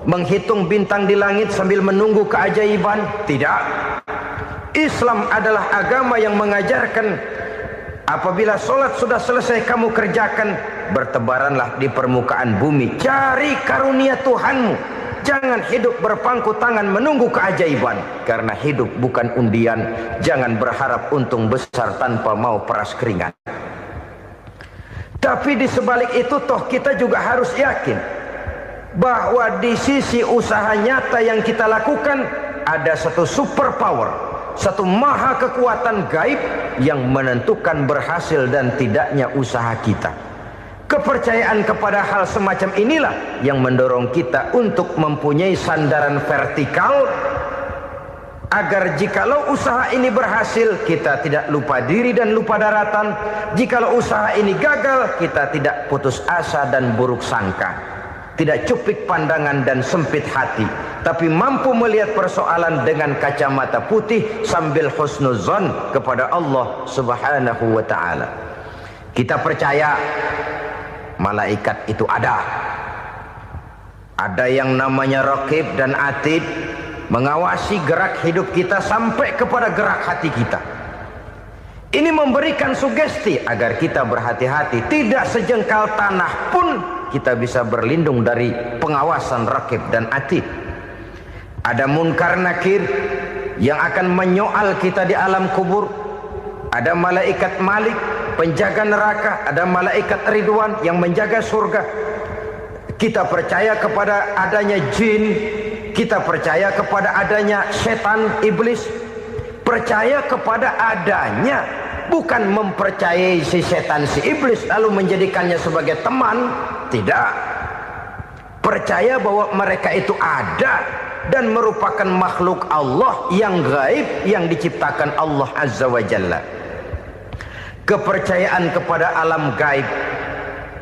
Speaker 1: menghitung bintang di langit sambil menunggu keajaiban. Tidak. Islam adalah agama yang mengajarkan apabila sholat sudah selesai kamu kerjakan, bertebaranlah di permukaan bumi, cari karunia Tuhanmu. Jangan hidup berpangku tangan menunggu keajaiban. Karena hidup bukan undian. Jangan berharap untung besar tanpa mau peras keringat. Tapi di sebalik itu toh kita juga harus yakin bahwa di sisi usaha nyata yang kita lakukan ada satu super power, satu maha kekuatan gaib yang menentukan berhasil dan tidaknya usaha kita. Kepercayaan kepada hal semacam inilah yang mendorong kita untuk mempunyai sandaran vertikal, agar jikalau usaha ini berhasil, kita tidak lupa diri dan lupa daratan. Jikalau usaha ini gagal, kita tidak putus asa dan buruk sangka, tidak cupik pandangan dan sempit hati, tapi mampu melihat persoalan dengan kacamata putih sambil husnuzon kepada Allah Subhanahu wa ta'ala. Kita percaya malaikat itu ada. Ada yang namanya raqib dan atid, mengawasi gerak hidup kita sampai kepada gerak hati kita. Ini memberikan sugesti agar kita berhati-hati. Tidak sejengkal tanah pun kita bisa berlindung dari pengawasan raqib dan atid. Ada munkar nakir yang akan menyoal kita di alam kubur. Ada malaikat Malik, penjaga neraka. Ada malaikat Ridwan yang menjaga surga. Kita percaya kepada adanya jin, kita percaya kepada adanya setan, iblis. Percaya kepada adanya, bukan mempercayai si setan, si iblis lalu menjadikannya sebagai teman. Tidak. Percaya bahwa mereka itu ada dan merupakan makhluk Allah yang gaib, yang diciptakan Allah Azza wa Jalla. Kepercayaan kepada alam gaib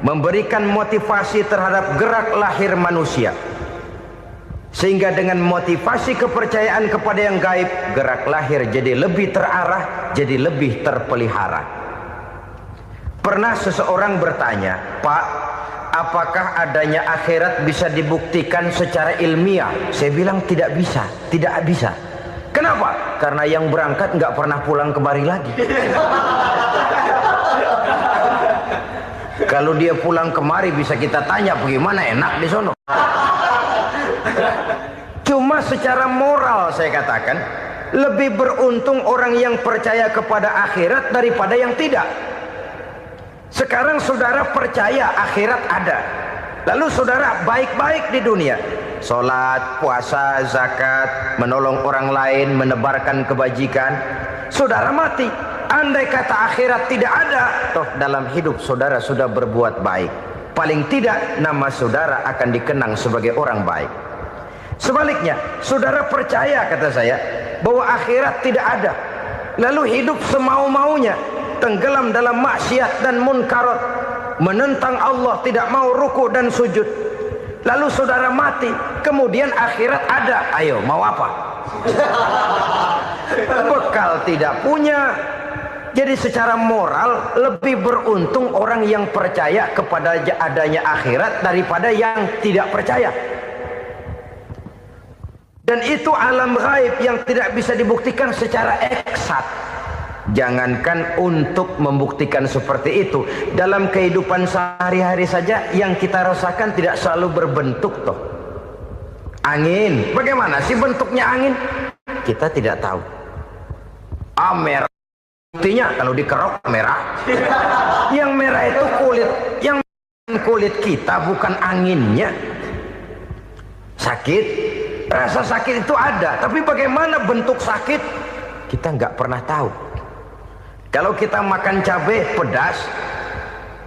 Speaker 1: memberikan motivasi terhadap gerak lahir manusia, sehingga dengan motivasi kepercayaan kepada yang gaib, gerak lahir jadi lebih terarah, jadi lebih terpelihara. Pernah seseorang bertanya, "Pak, apakah adanya akhirat bisa dibuktikan secara ilmiah?" Saya bilang tidak bisa, tidak bisa. Kenapa? Karena yang berangkat nggak pernah pulang kemari lagi. Kalau dia pulang kemari bisa kita tanya bagaimana enak di sono. Cuma secara moral saya katakan, lebih beruntung orang yang percaya kepada akhirat daripada yang tidak. Sekarang saudara percaya akhirat ada, lalu saudara baik-baik di dunia, sholat, puasa, zakat, menolong orang lain, menebarkan kebajikan. Saudara mati, andai kata akhirat tidak ada, toh dalam hidup saudara sudah berbuat baik. Paling tidak nama saudara akan dikenang sebagai orang baik. Sebaliknya, saudara percaya, kata saya, bahwa akhirat tidak ada, lalu hidup semau-maunya, tenggelam dalam maksiat dan munkarat, menentang Allah, tidak mau ruku dan sujud, lalu saudara mati, kemudian akhirat ada, ayo mau apa? Bekal tidak punya. Jadi secara moral lebih beruntung orang yang percaya kepada adanya akhirat daripada yang tidak percaya. Dan itu alam gaib yang tidak bisa dibuktikan secara eksat. Jangankan untuk membuktikan seperti itu, dalam kehidupan sehari-hari saja yang kita rasakan tidak selalu berbentuk toh. Angin, bagaimana sih bentuknya angin? Kita tidak tahu. Merah, buktinya kalau dikerok merah. Yang merah itu kulit, yang kulit kita bukan anginnya. Sakit, rasa sakit itu ada, tapi bagaimana bentuk sakit kita nggak pernah tahu. Kalau kita makan cabai pedas,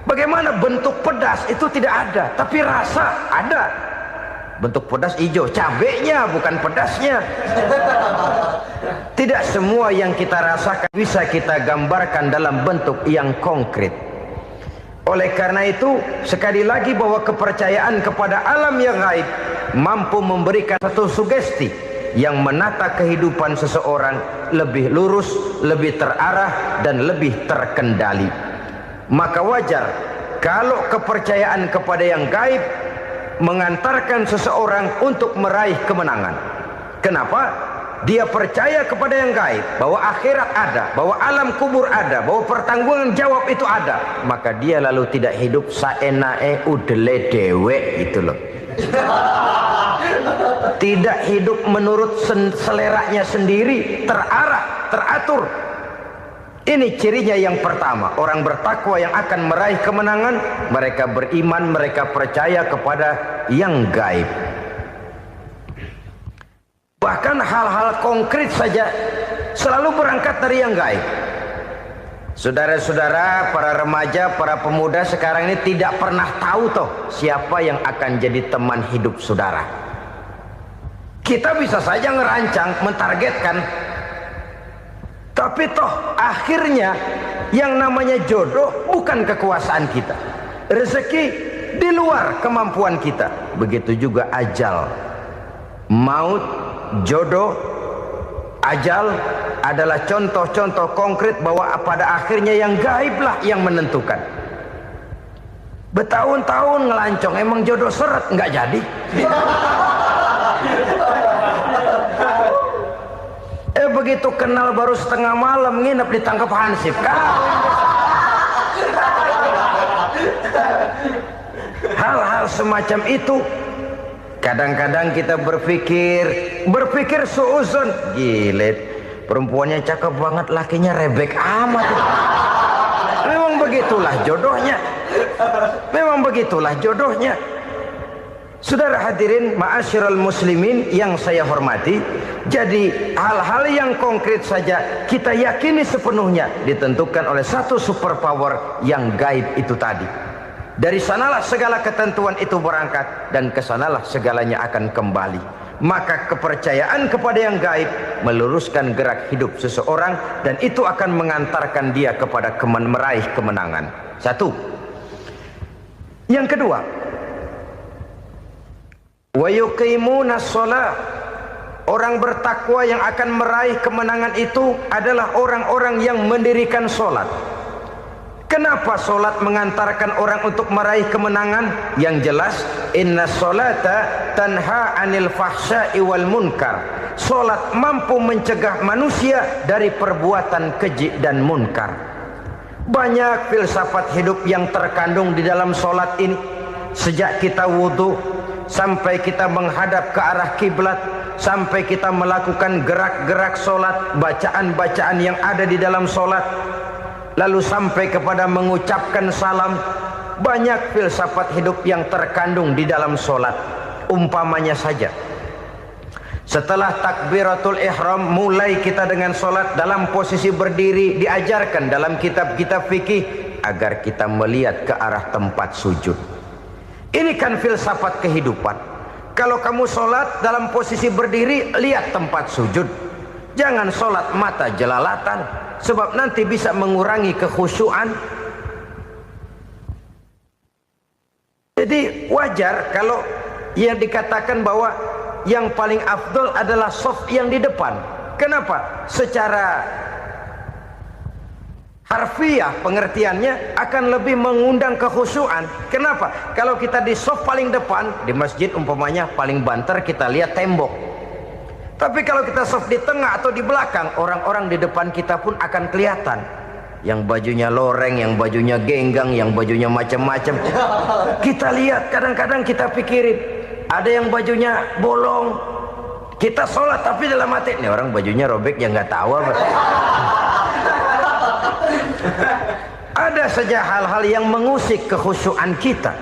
Speaker 1: bagaimana bentuk pedas itu tidak ada, tapi rasa ada. Bentuk pedas hijau, cabenya bukan pedasnya. Tidak semua yang kita rasakan bisa kita gambarkan dalam bentuk yang konkret. Oleh karena itu, sekali lagi bahwa kepercayaan kepada alam yang gaib mampu memberikan satu sugesti yang menata kehidupan seseorang lebih lurus, lebih terarah, dan lebih terkendali. Maka wajar kalau kepercayaan kepada yang gaib mengantarkan seseorang untuk meraih kemenangan. Kenapa? Dia percaya kepada yang gaib, bahwa akhirat ada, bahwa alam kubur ada, bahwa pertanggungan jawab itu ada. Maka dia lalu tidak hidup saenae udele dewe, itu loh. Tidak hidup menurut seleranya sendiri, terarah, teratur. Ini cirinya yang pertama. Orang bertakwa yang akan meraih kemenangan, mereka beriman, mereka percaya kepada yang gaib. Bahkan hal-hal konkret saja selalu berangkat dari yang gaib. Saudara-saudara, para remaja, para pemuda sekarang ini tidak pernah tahu toh siapa yang akan jadi teman hidup saudara. Kita bisa saja ngerancang, mentargetkan, tapi toh akhirnya yang namanya jodoh bukan kekuasaan kita. Rezeki di luar kemampuan kita. Begitu juga ajal. Maut, jodoh, ajal adalah contoh-contoh konkret bahwa pada akhirnya yang gaiblah yang menentukan. Bertahun-tahun ngelancong, emang jodoh seret, nggak jadi. Begitu kenal baru setengah malam nginep ditangkap hansip kan. Hal-hal semacam itu kadang-kadang kita berpikir suuzon, gilet, perempuannya cakep banget, lakinya rebek amat. Memang begitulah jodohnya. Memang begitulah jodohnya. Saudara hadirin ma'asyiral muslimin yang saya hormati, jadi hal-hal yang konkret saja kita yakini sepenuhnya ditentukan oleh satu superpower yang gaib itu tadi. Dari sanalah segala ketentuan itu berangkat dan kesanalah segalanya akan kembali. Maka kepercayaan kepada yang gaib meluruskan gerak hidup seseorang dan itu akan mengantarkan dia kepada meraih kemenangan. Satu. Yang kedua, wa yuqimuna shalah. Orang bertakwa yang akan meraih kemenangan itu adalah orang-orang yang mendirikan sholat. Kenapa sholat mengantarkan orang untuk meraih kemenangan? Yang jelas, inna sholata tanha anil fahsya'i wal munkar. Sholat mampu mencegah manusia dari perbuatan keji dan munkar. Banyak filsafat hidup yang terkandung di dalam sholat ini. Sejak kita wudhu sampai kita menghadap ke arah kiblat, sampai kita melakukan gerak-gerak sholat, bacaan-bacaan yang ada di dalam sholat, lalu sampai kepada mengucapkan salam. Banyak filsafat hidup yang terkandung di dalam sholat. Umpamanya saja, setelah takbiratul ihram mulai kita dengan sholat dalam posisi berdiri, diajarkan dalam kitab-kitab fikih agar kita melihat ke arah tempat sujud. Ini kan filsafat kehidupan. Kalau kamu sholat dalam posisi berdiri, lihat tempat sujud. Jangan sholat mata jelalatan, sebab nanti bisa mengurangi kekhusyuan. Jadi wajar kalau yang dikatakan bahwa yang paling afdol adalah shaf yang di depan. Kenapa? Secara harfiah pengertiannya akan lebih mengundang kekhusyuan. Kenapa? Kalau kita di shaf paling depan di masjid umpamanya paling banter kita lihat tembok. Tapi kalau kita shaf di tengah atau di belakang, orang-orang di depan kita pun akan kelihatan. Yang bajunya loreng, yang bajunya genggang, yang bajunya macam-macam. Kita lihat, kadang-kadang kita pikirin, ada yang bajunya bolong. Kita sholat tapi dalam hati, nih orang bajunya robek yang nggak tahu apa. Ada saja hal-hal yang mengusik kekhusyuan kita.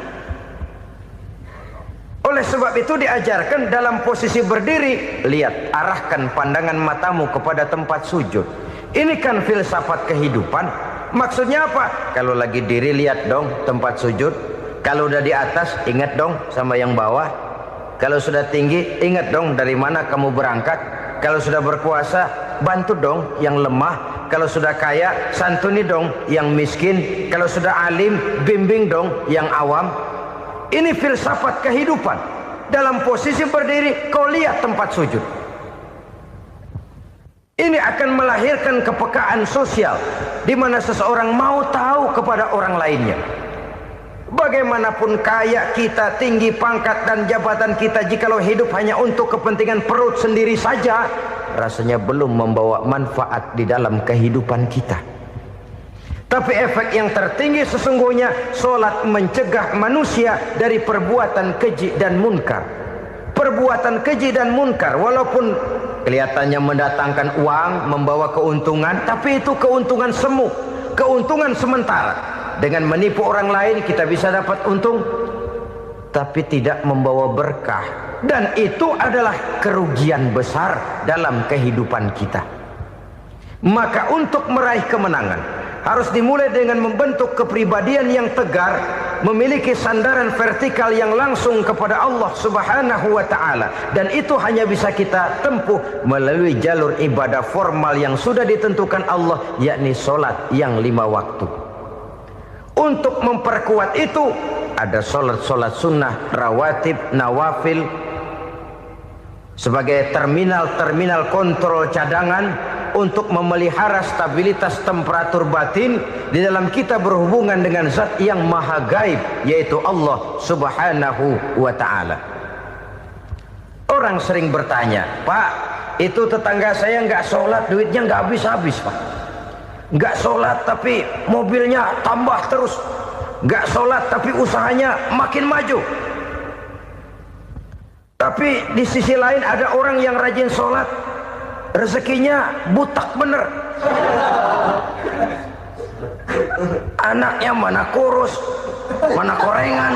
Speaker 1: Oleh sebab itu diajarkan dalam posisi berdiri, lihat, arahkan pandangan matamu kepada tempat sujud. Ini kan filsafat kehidupan. Maksudnya apa? Kalau lagi diri lihat dong tempat sujud. Kalau udah di atas ingat dong sama yang bawah. Kalau sudah tinggi ingat dong dari mana kamu berangkat. Kalau sudah berkuasa bantu dong yang lemah. Kalau sudah kaya santuni dong yang miskin. Kalau sudah alim bimbing dong yang awam. Ini filsafat kehidupan. Dalam posisi berdiri kau lihat tempat sujud. Ini akan melahirkan kepekaan sosial di mana seseorang mau tahu kepada orang lainnya. Bagaimanapun kaya kita, tinggi pangkat dan jabatan kita, jikalau hidup hanya untuk kepentingan perut sendiri saja, rasanya belum membawa manfaat di dalam kehidupan kita. Tapi efek yang tertinggi sesungguhnya, sholat mencegah manusia dari perbuatan keji dan munkar. Perbuatan keji dan munkar walaupun kelihatannya mendatangkan uang, membawa keuntungan, tapi itu keuntungan semu, keuntungan sementara. Dengan menipu orang lain kita bisa dapat untung, tapi tidak membawa berkah. Dan itu adalah kerugian besar dalam kehidupan kita. Maka untuk meraih kemenangan harus dimulai dengan membentuk kepribadian yang tegar, memiliki sandaran vertikal yang langsung kepada Allah Subhanahu wa ta'ala. Dan itu hanya bisa kita tempuh melalui jalur ibadah formal yang sudah ditentukan Allah, yakni sholat yang 5 waktu. Untuk memperkuat itu ada sholat-sholat sunnah, rawatib, nawafil sebagai terminal-terminal kontrol cadangan untuk memelihara stabilitas temperatur batin di dalam kita berhubungan dengan zat yang maha gaib, yaitu Allah Subhanahu wa ta'ala. Orang sering bertanya, Pak, itu tetangga saya nggak sholat, duitnya nggak habis-habis, Pak. Nggak sholat tapi mobilnya tambah terus. Nggak sholat tapi usahanya makin maju. Tapi di sisi lain ada orang yang rajin sholat, rezekinya butak bener. Anaknya mana kurus, mana korengan.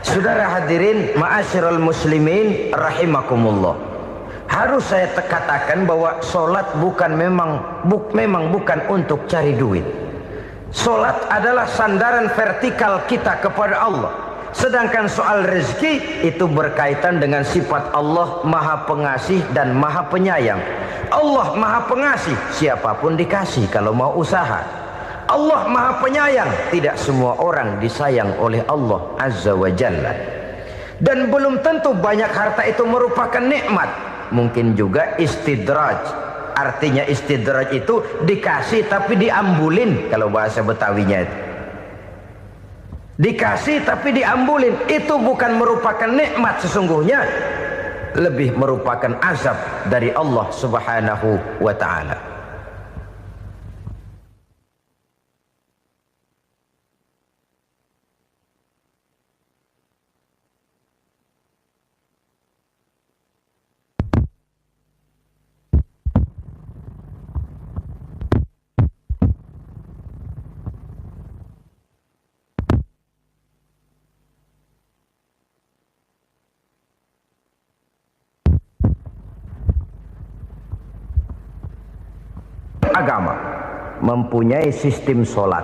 Speaker 1: Saudara hadirin ma'asyiral muslimin rahimakumullah. Harus saya katakan bahwa sholat memang bukan untuk cari duit. Sholat adalah sandaran vertikal kita kepada Allah. Sedangkan soal rezeki itu berkaitan dengan sifat Allah maha pengasih dan maha penyayang. Allah maha pengasih, siapapun dikasih kalau mau usaha. Allah maha penyayang, tidak semua orang disayang oleh Allah Azza wa Jalla. Dan belum tentu banyak harta itu merupakan nikmat. Mungkin juga istidraj. Artinya istidraj itu dikasih tapi diambulin, kalau bahasa Betawinya itu. Dikasih tapi diambulin, itu bukan merupakan nikmat sesungguhnya, lebih merupakan azab dari Allah Subhanahu wa ta'ala. Agama mempunyai sistem sholat,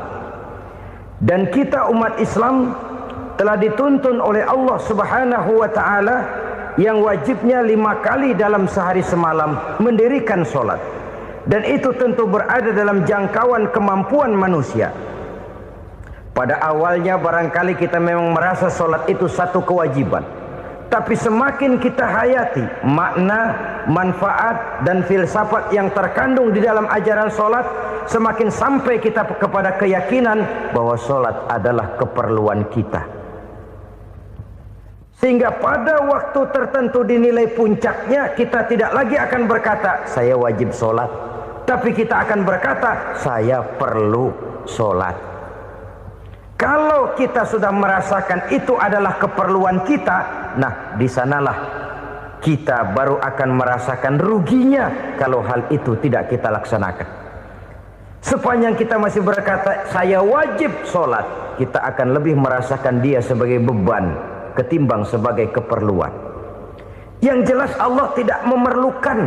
Speaker 1: dan kita umat Islam telah dituntun oleh Allah Subhanahu wa ta'ala yang wajibnya 5 kali dalam sehari semalam mendirikan sholat, dan itu tentu berada dalam jangkauan kemampuan manusia. Pada awalnya barangkali kita memang merasa sholat itu satu kewajiban, tapi semakin kita hayati makna, manfaat dan filsafat yang terkandung di dalam ajaran sholat, semakin sampai kita kepada keyakinan bahwa sholat adalah keperluan kita. Sehingga pada waktu tertentu dinilai puncaknya, kita tidak lagi akan berkata saya wajib sholat, tapi kita akan berkata saya perlu sholat. Kalau kita sudah merasakan itu adalah keperluan kita, nah di sanalah kita baru akan merasakan ruginya kalau hal itu tidak kita laksanakan. Sepanjang kita masih berkata saya wajib sholat, kita akan lebih merasakan dia sebagai beban ketimbang sebagai keperluan. Yang jelas Allah tidak memerlukan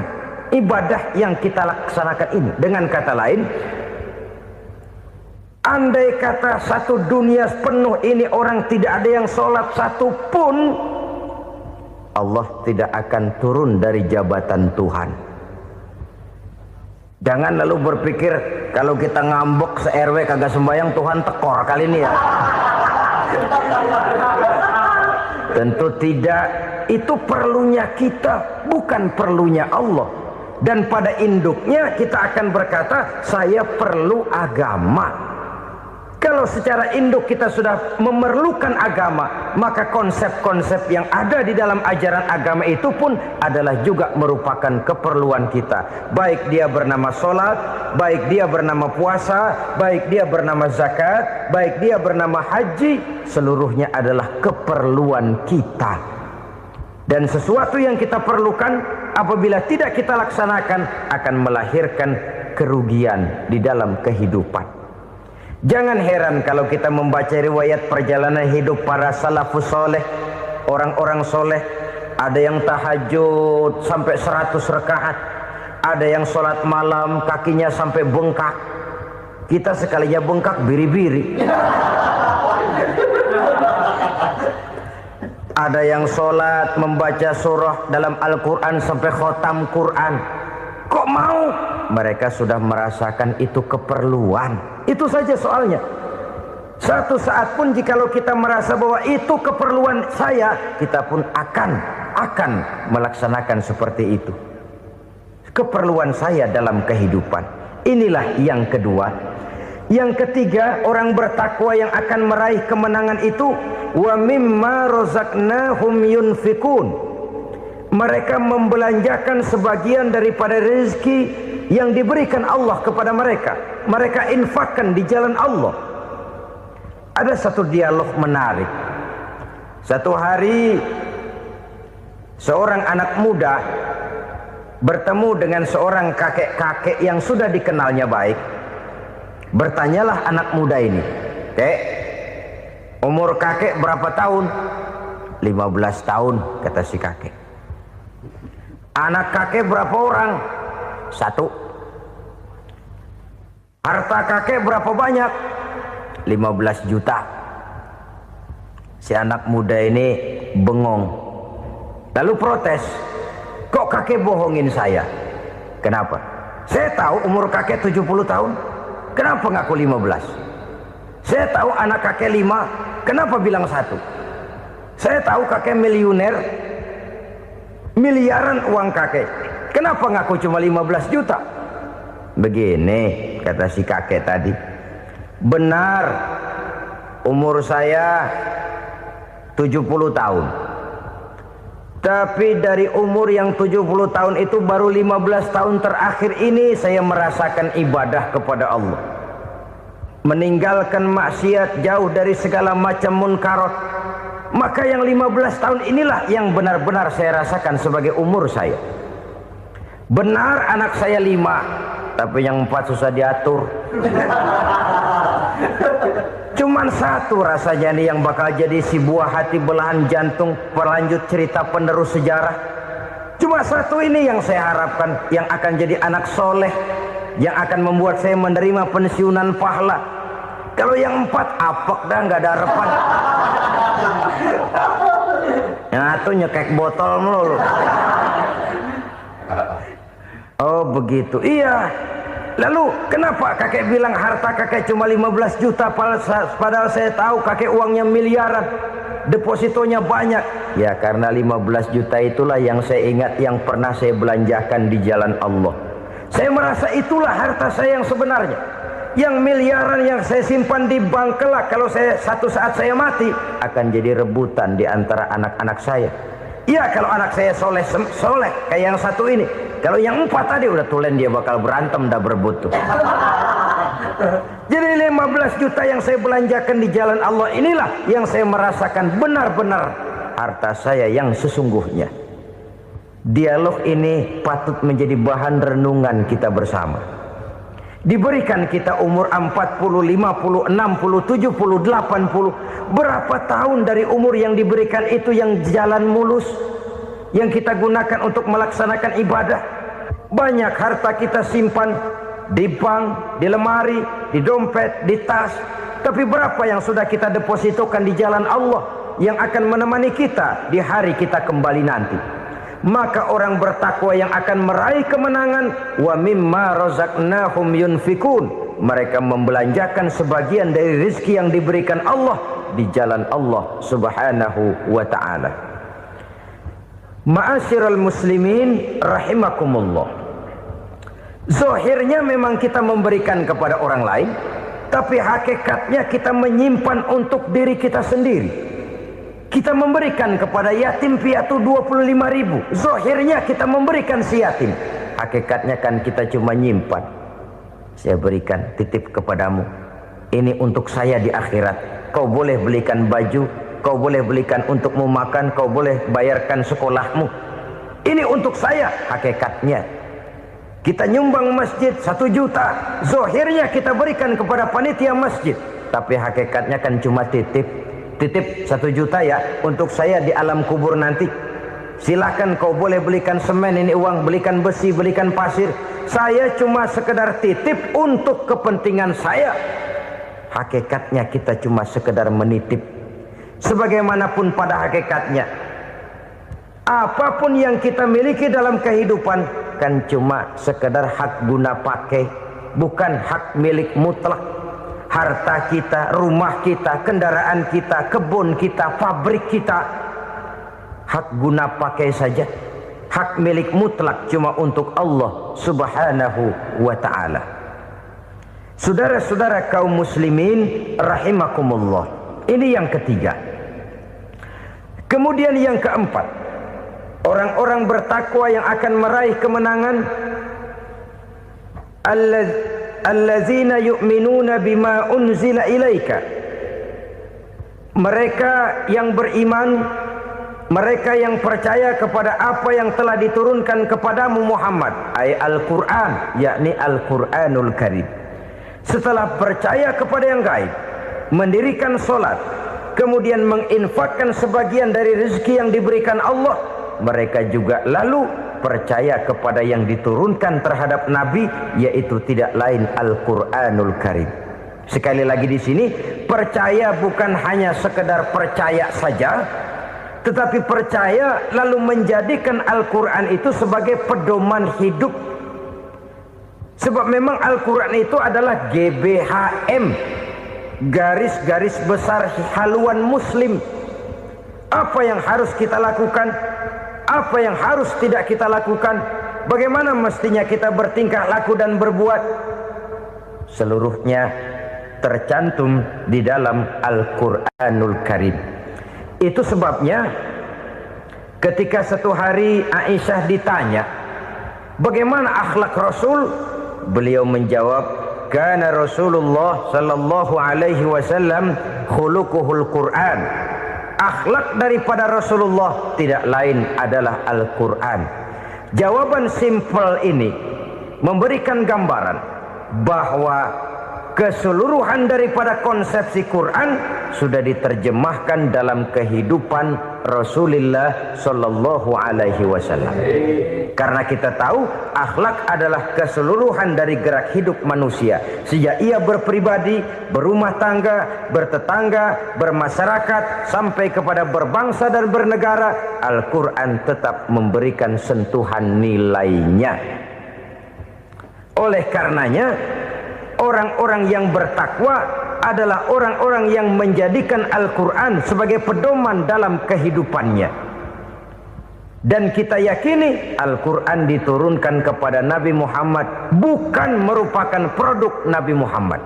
Speaker 1: ibadah yang kita laksanakan ini. Dengan kata lain, andai kata satu dunia penuh ini orang tidak ada yang sholat satu pun, Allah tidak akan turun dari jabatan Tuhan. Jangan lalu berpikir kalau kita ngambek se-RW kagak sembahyang Tuhan tekor kali ini ya. Tentu tidak. Itu perlunya kita, bukan perlunya Allah. Dan pada induknya kita akan berkata saya perlu agama. Kalau secara induk kita sudah memerlukan agama, maka konsep-konsep yang ada di dalam ajaran agama itu pun adalah juga merupakan keperluan kita. Baik dia bernama sholat, baik dia bernama puasa, baik dia bernama zakat, baik dia bernama haji, seluruhnya adalah keperluan kita. Dan sesuatu yang kita perlukan apabila tidak kita laksanakan akan melahirkan kerugian di dalam kehidupan. Jangan heran kalau kita membaca riwayat perjalanan hidup para salafus soleh, orang-orang soleh. Ada yang tahajud sampai 100 rakaat, ada yang sholat malam kakinya sampai bengkak. Kita sekalinya bengkak biri-biri. Ada yang sholat membaca surah dalam Al-Quran sampai khotam Quran. Kok mau? Mereka sudah merasakan itu keperluan. Itu saja soalnya. Satu saat pun jikalau kita merasa bahwa itu keperluan saya, kita pun akan melaksanakan seperti itu. Keperluan saya dalam kehidupan. Inilah yang kedua. Yang ketiga, orang bertakwa yang akan meraih kemenangan itu, wa mimma razaqnahum yunfikun. Mereka membelanjakan sebagian daripada rezeki yang diberikan Allah kepada mereka. Mereka infakkan di jalan Allah. Ada satu dialog menarik. Satu hari seorang anak muda bertemu dengan seorang kakek-kakek yang sudah dikenalnya baik. Bertanyalah anak muda ini, "Kek, umur kakek berapa tahun?" 15 tahun, kata si kakek. "Anak kakek berapa orang?" 1. "Harta kakek berapa banyak?" 15 juta. Si anak muda ini bengong, lalu protes, "Kok kakek bohongin saya?" "Kenapa?" "Saya tahu umur kakek 70 tahun. Kenapa ngaku 15? Saya tahu anak kakek 5. Kenapa bilang 1? Saya tahu kakek miliuner, miliaran uang kakek. Kenapa ngaku cuma 15 juta? Begini, kata si kakek tadi. Benar, umur saya 70 tahun. Tapi dari umur yang 70 tahun itu baru 15 tahun terakhir ini saya merasakan ibadah kepada Allah. Meninggalkan maksiat, jauh dari segala macam munkarat. Maka yang 15 tahun inilah yang benar-benar saya rasakan sebagai umur saya. Benar anak saya 5, tapi yang 4 susah diatur. Cuman 1 rasanya nih yang bakal jadi si buah hati belahan jantung berlanjut cerita penerus sejarah. Cuma 1 ini yang saya harapkan, yang akan jadi anak soleh, yang akan membuat saya menerima pensiunan pahala. Kalau yang 4 apek dah, nggak ada harapan. Yang satu nyekek botol mulu. Oh begitu. Iya. Lalu kenapa kakek bilang harta kakek cuma 15 juta padahal saya tahu kakek uangnya miliaran, depositonya banyak? Ya karena 15 juta itulah yang saya ingat yang pernah saya belanjakan di jalan Allah. Saya merasa itulah harta saya yang sebenarnya. Yang miliaran yang saya simpan di bank kelak kalau satu saat saya mati akan jadi rebutan di antara anak-anak saya. Ya kalau anak saya soleh kayak yang satu ini. Kalau yang 4 tadi udah tulen dia bakal berantem dah berebut tuh. Jadi 15 juta yang saya belanjakan di jalan Allah inilah yang saya merasakan benar-benar harta saya yang sesungguhnya. Dialog ini patut menjadi bahan renungan kita bersama. Diberikan kita umur 40, 50, 60, 70, 80. Berapa tahun dari umur yang diberikan itu yang jalan mulus, yang kita gunakan untuk melaksanakan ibadah? Banyak harta kita simpan di bank, di lemari, di dompet, di tas. Tapi berapa yang sudah kita depositokan di jalan Allah yang akan menemani kita di hari kita kembali nanti? Maka orang bertakwa yang akan meraih kemenangan, wa mimma razaqnahum yunfikun, mereka membelanjakan sebagian dari rezeki yang diberikan Allah di jalan Allah subhanahu wa ta'ala. Ma'asyiral muslimin rahimakumullah, zahirnya memang kita memberikan kepada orang lain, tapi hakikatnya kita menyimpan untuk diri kita sendiri. Kita memberikan kepada yatim piatu 25.000. Zahirnya kita memberikan si yatim, hakikatnya kan kita cuma nyimpan. Saya berikan, titip kepadamu, ini untuk saya di akhirat. Kau boleh belikan baju, kau boleh belikan untukmu makan, kau boleh bayarkan sekolahmu. Ini untuk saya. Hakikatnya kita nyumbang masjid 1 juta, zahirnya kita berikan kepada panitia masjid, tapi hakikatnya kan cuma titip 1 juta ya untuk saya di alam kubur nanti. Silahkan kau boleh belikan semen, ini uang, belikan besi, belikan pasir. Saya cuma sekedar titip untuk kepentingan saya. Hakikatnya kita cuma sekedar menitip. Sebagaimanapun pada hakikatnya, apapun yang kita miliki dalam kehidupan kan cuma sekedar hak guna pakai, bukan hak milik mutlak. Harta kita, rumah kita, kendaraan kita, kebun kita, pabrik kita, hak guna pakai saja. Hak milik mutlak cuma untuk Allah subhanahu wa ta'ala. Saudara-saudara kaum muslimin rahimakumullah, ini yang ketiga. Kemudian yang keempat, orang-orang bertakwa yang akan meraih kemenangan, allazina yu'minuna bima unzila ilaika, mereka yang beriman, mereka yang percaya kepada apa yang telah diturunkan kepadamu Muhammad, ay Al-Quran, yakni Al-Quranul Karim. Setelah percaya kepada yang gaib, mendirikan solat, kemudian menginfakkan sebagian dari rezeki yang diberikan Allah, mereka juga lalu percaya kepada yang diturunkan terhadap Nabi, yaitu tidak lain Al-Quranul Karim. Sekali lagi di sini, percaya bukan hanya sekedar percaya saja, tetapi percaya lalu menjadikan Al-Quran itu sebagai pedoman hidup. Sebab memang Al-Quran itu adalah GBHM, garis-garis besar haluan muslim. Apa yang harus kita lakukan, apa yang harus tidak kita lakukan, bagaimana mestinya kita bertingkah laku dan berbuat, seluruhnya tercantum di dalam Al-Quranul Karim. Itu sebabnya ketika satu hari Aisyah ditanya bagaimana akhlak Rasul, beliau menjawab, kana Rasulullah sallallahu alaihi wasallam khuluquhul Quran. Akhlak daripada Rasulullah tidak lain adalah Al-Quran. Jawaban simpel ini memberikan gambaran bahwa keseluruhan daripada konsepsi Quran sudah diterjemahkan dalam kehidupan Rasulullah Sallallahu Alaihi Wasallam. Karena kita tahu akhlak adalah keseluruhan dari gerak hidup manusia. Sejak ia berpribadi, berumah tangga, bertetangga, bermasyarakat, sampai kepada berbangsa dan bernegara, Al-Quran tetap memberikan sentuhan nilainya. Oleh karenanya, orang-orang yang bertakwa adalah orang-orang yang menjadikan Al-Quran sebagai pedoman dalam kehidupannya. Dan kita yakini Al-Quran diturunkan kepada Nabi Muhammad bukan merupakan produk Nabi Muhammad.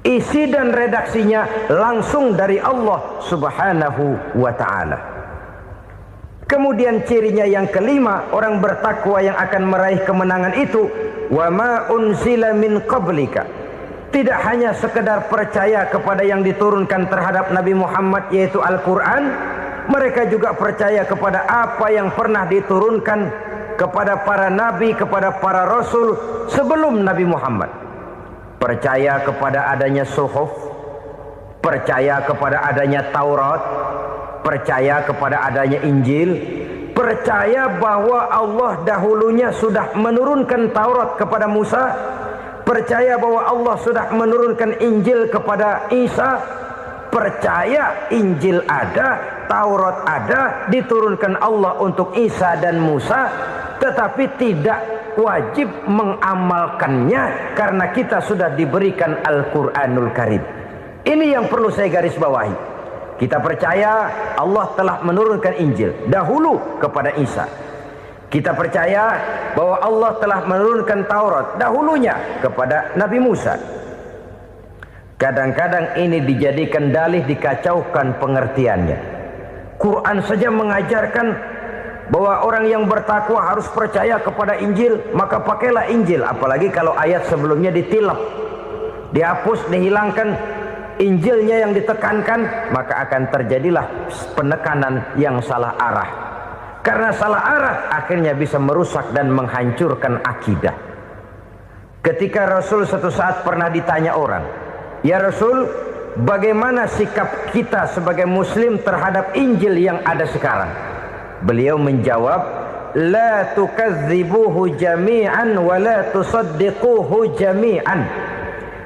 Speaker 1: Isi dan redaksinya langsung dari Allah Subhanahu wa ta'ala. Kemudian cirinya yang kelima, orang bertakwa yang akan meraih kemenangan itu, wa ma unzila min qablika. Tidak hanya sekedar percaya kepada yang diturunkan terhadap Nabi Muhammad yaitu Al-Quran, mereka juga percaya kepada apa yang pernah diturunkan kepada para nabi, kepada para rasul sebelum Nabi Muhammad. Percaya kepada adanya suhuf, percaya kepada adanya Taurat, percaya kepada adanya Injil, percaya bahwa Allah dahulunya sudah menurunkan Taurat kepada Musa, percaya bahwa Allah sudah menurunkan Injil kepada Isa, percaya Injil ada, Taurat ada, diturunkan Allah untuk Isa dan Musa, tetapi tidak wajib mengamalkannya karena kita sudah diberikan Al-Quranul Karim. Ini yang perlu saya garis bawahi. Kita percaya Allah telah menurunkan Injil dahulu kepada Isa. Kita percaya bahwa Allah telah menurunkan Taurat dahulunya kepada Nabi Musa. Kadang-kadang ini dijadikan dalih, dikacaukan pengertiannya. Quran saja mengajarkan bahwa orang yang bertakwa harus percaya kepada Injil, maka pakailah Injil. Apalagi kalau ayat sebelumnya ditilap, dihapus, dihilangkan, Injilnya yang ditekankan, maka akan terjadilah penekanan yang salah arah. Karena salah arah akhirnya bisa merusak dan menghancurkan akidah. Ketika Rasul suatu saat pernah ditanya orang, "Ya Rasul, bagaimana sikap kita sebagai muslim terhadap Injil yang ada sekarang?" Beliau menjawab, "La tukadzibuhu jami'an wa la tusaddiquhu jami'an."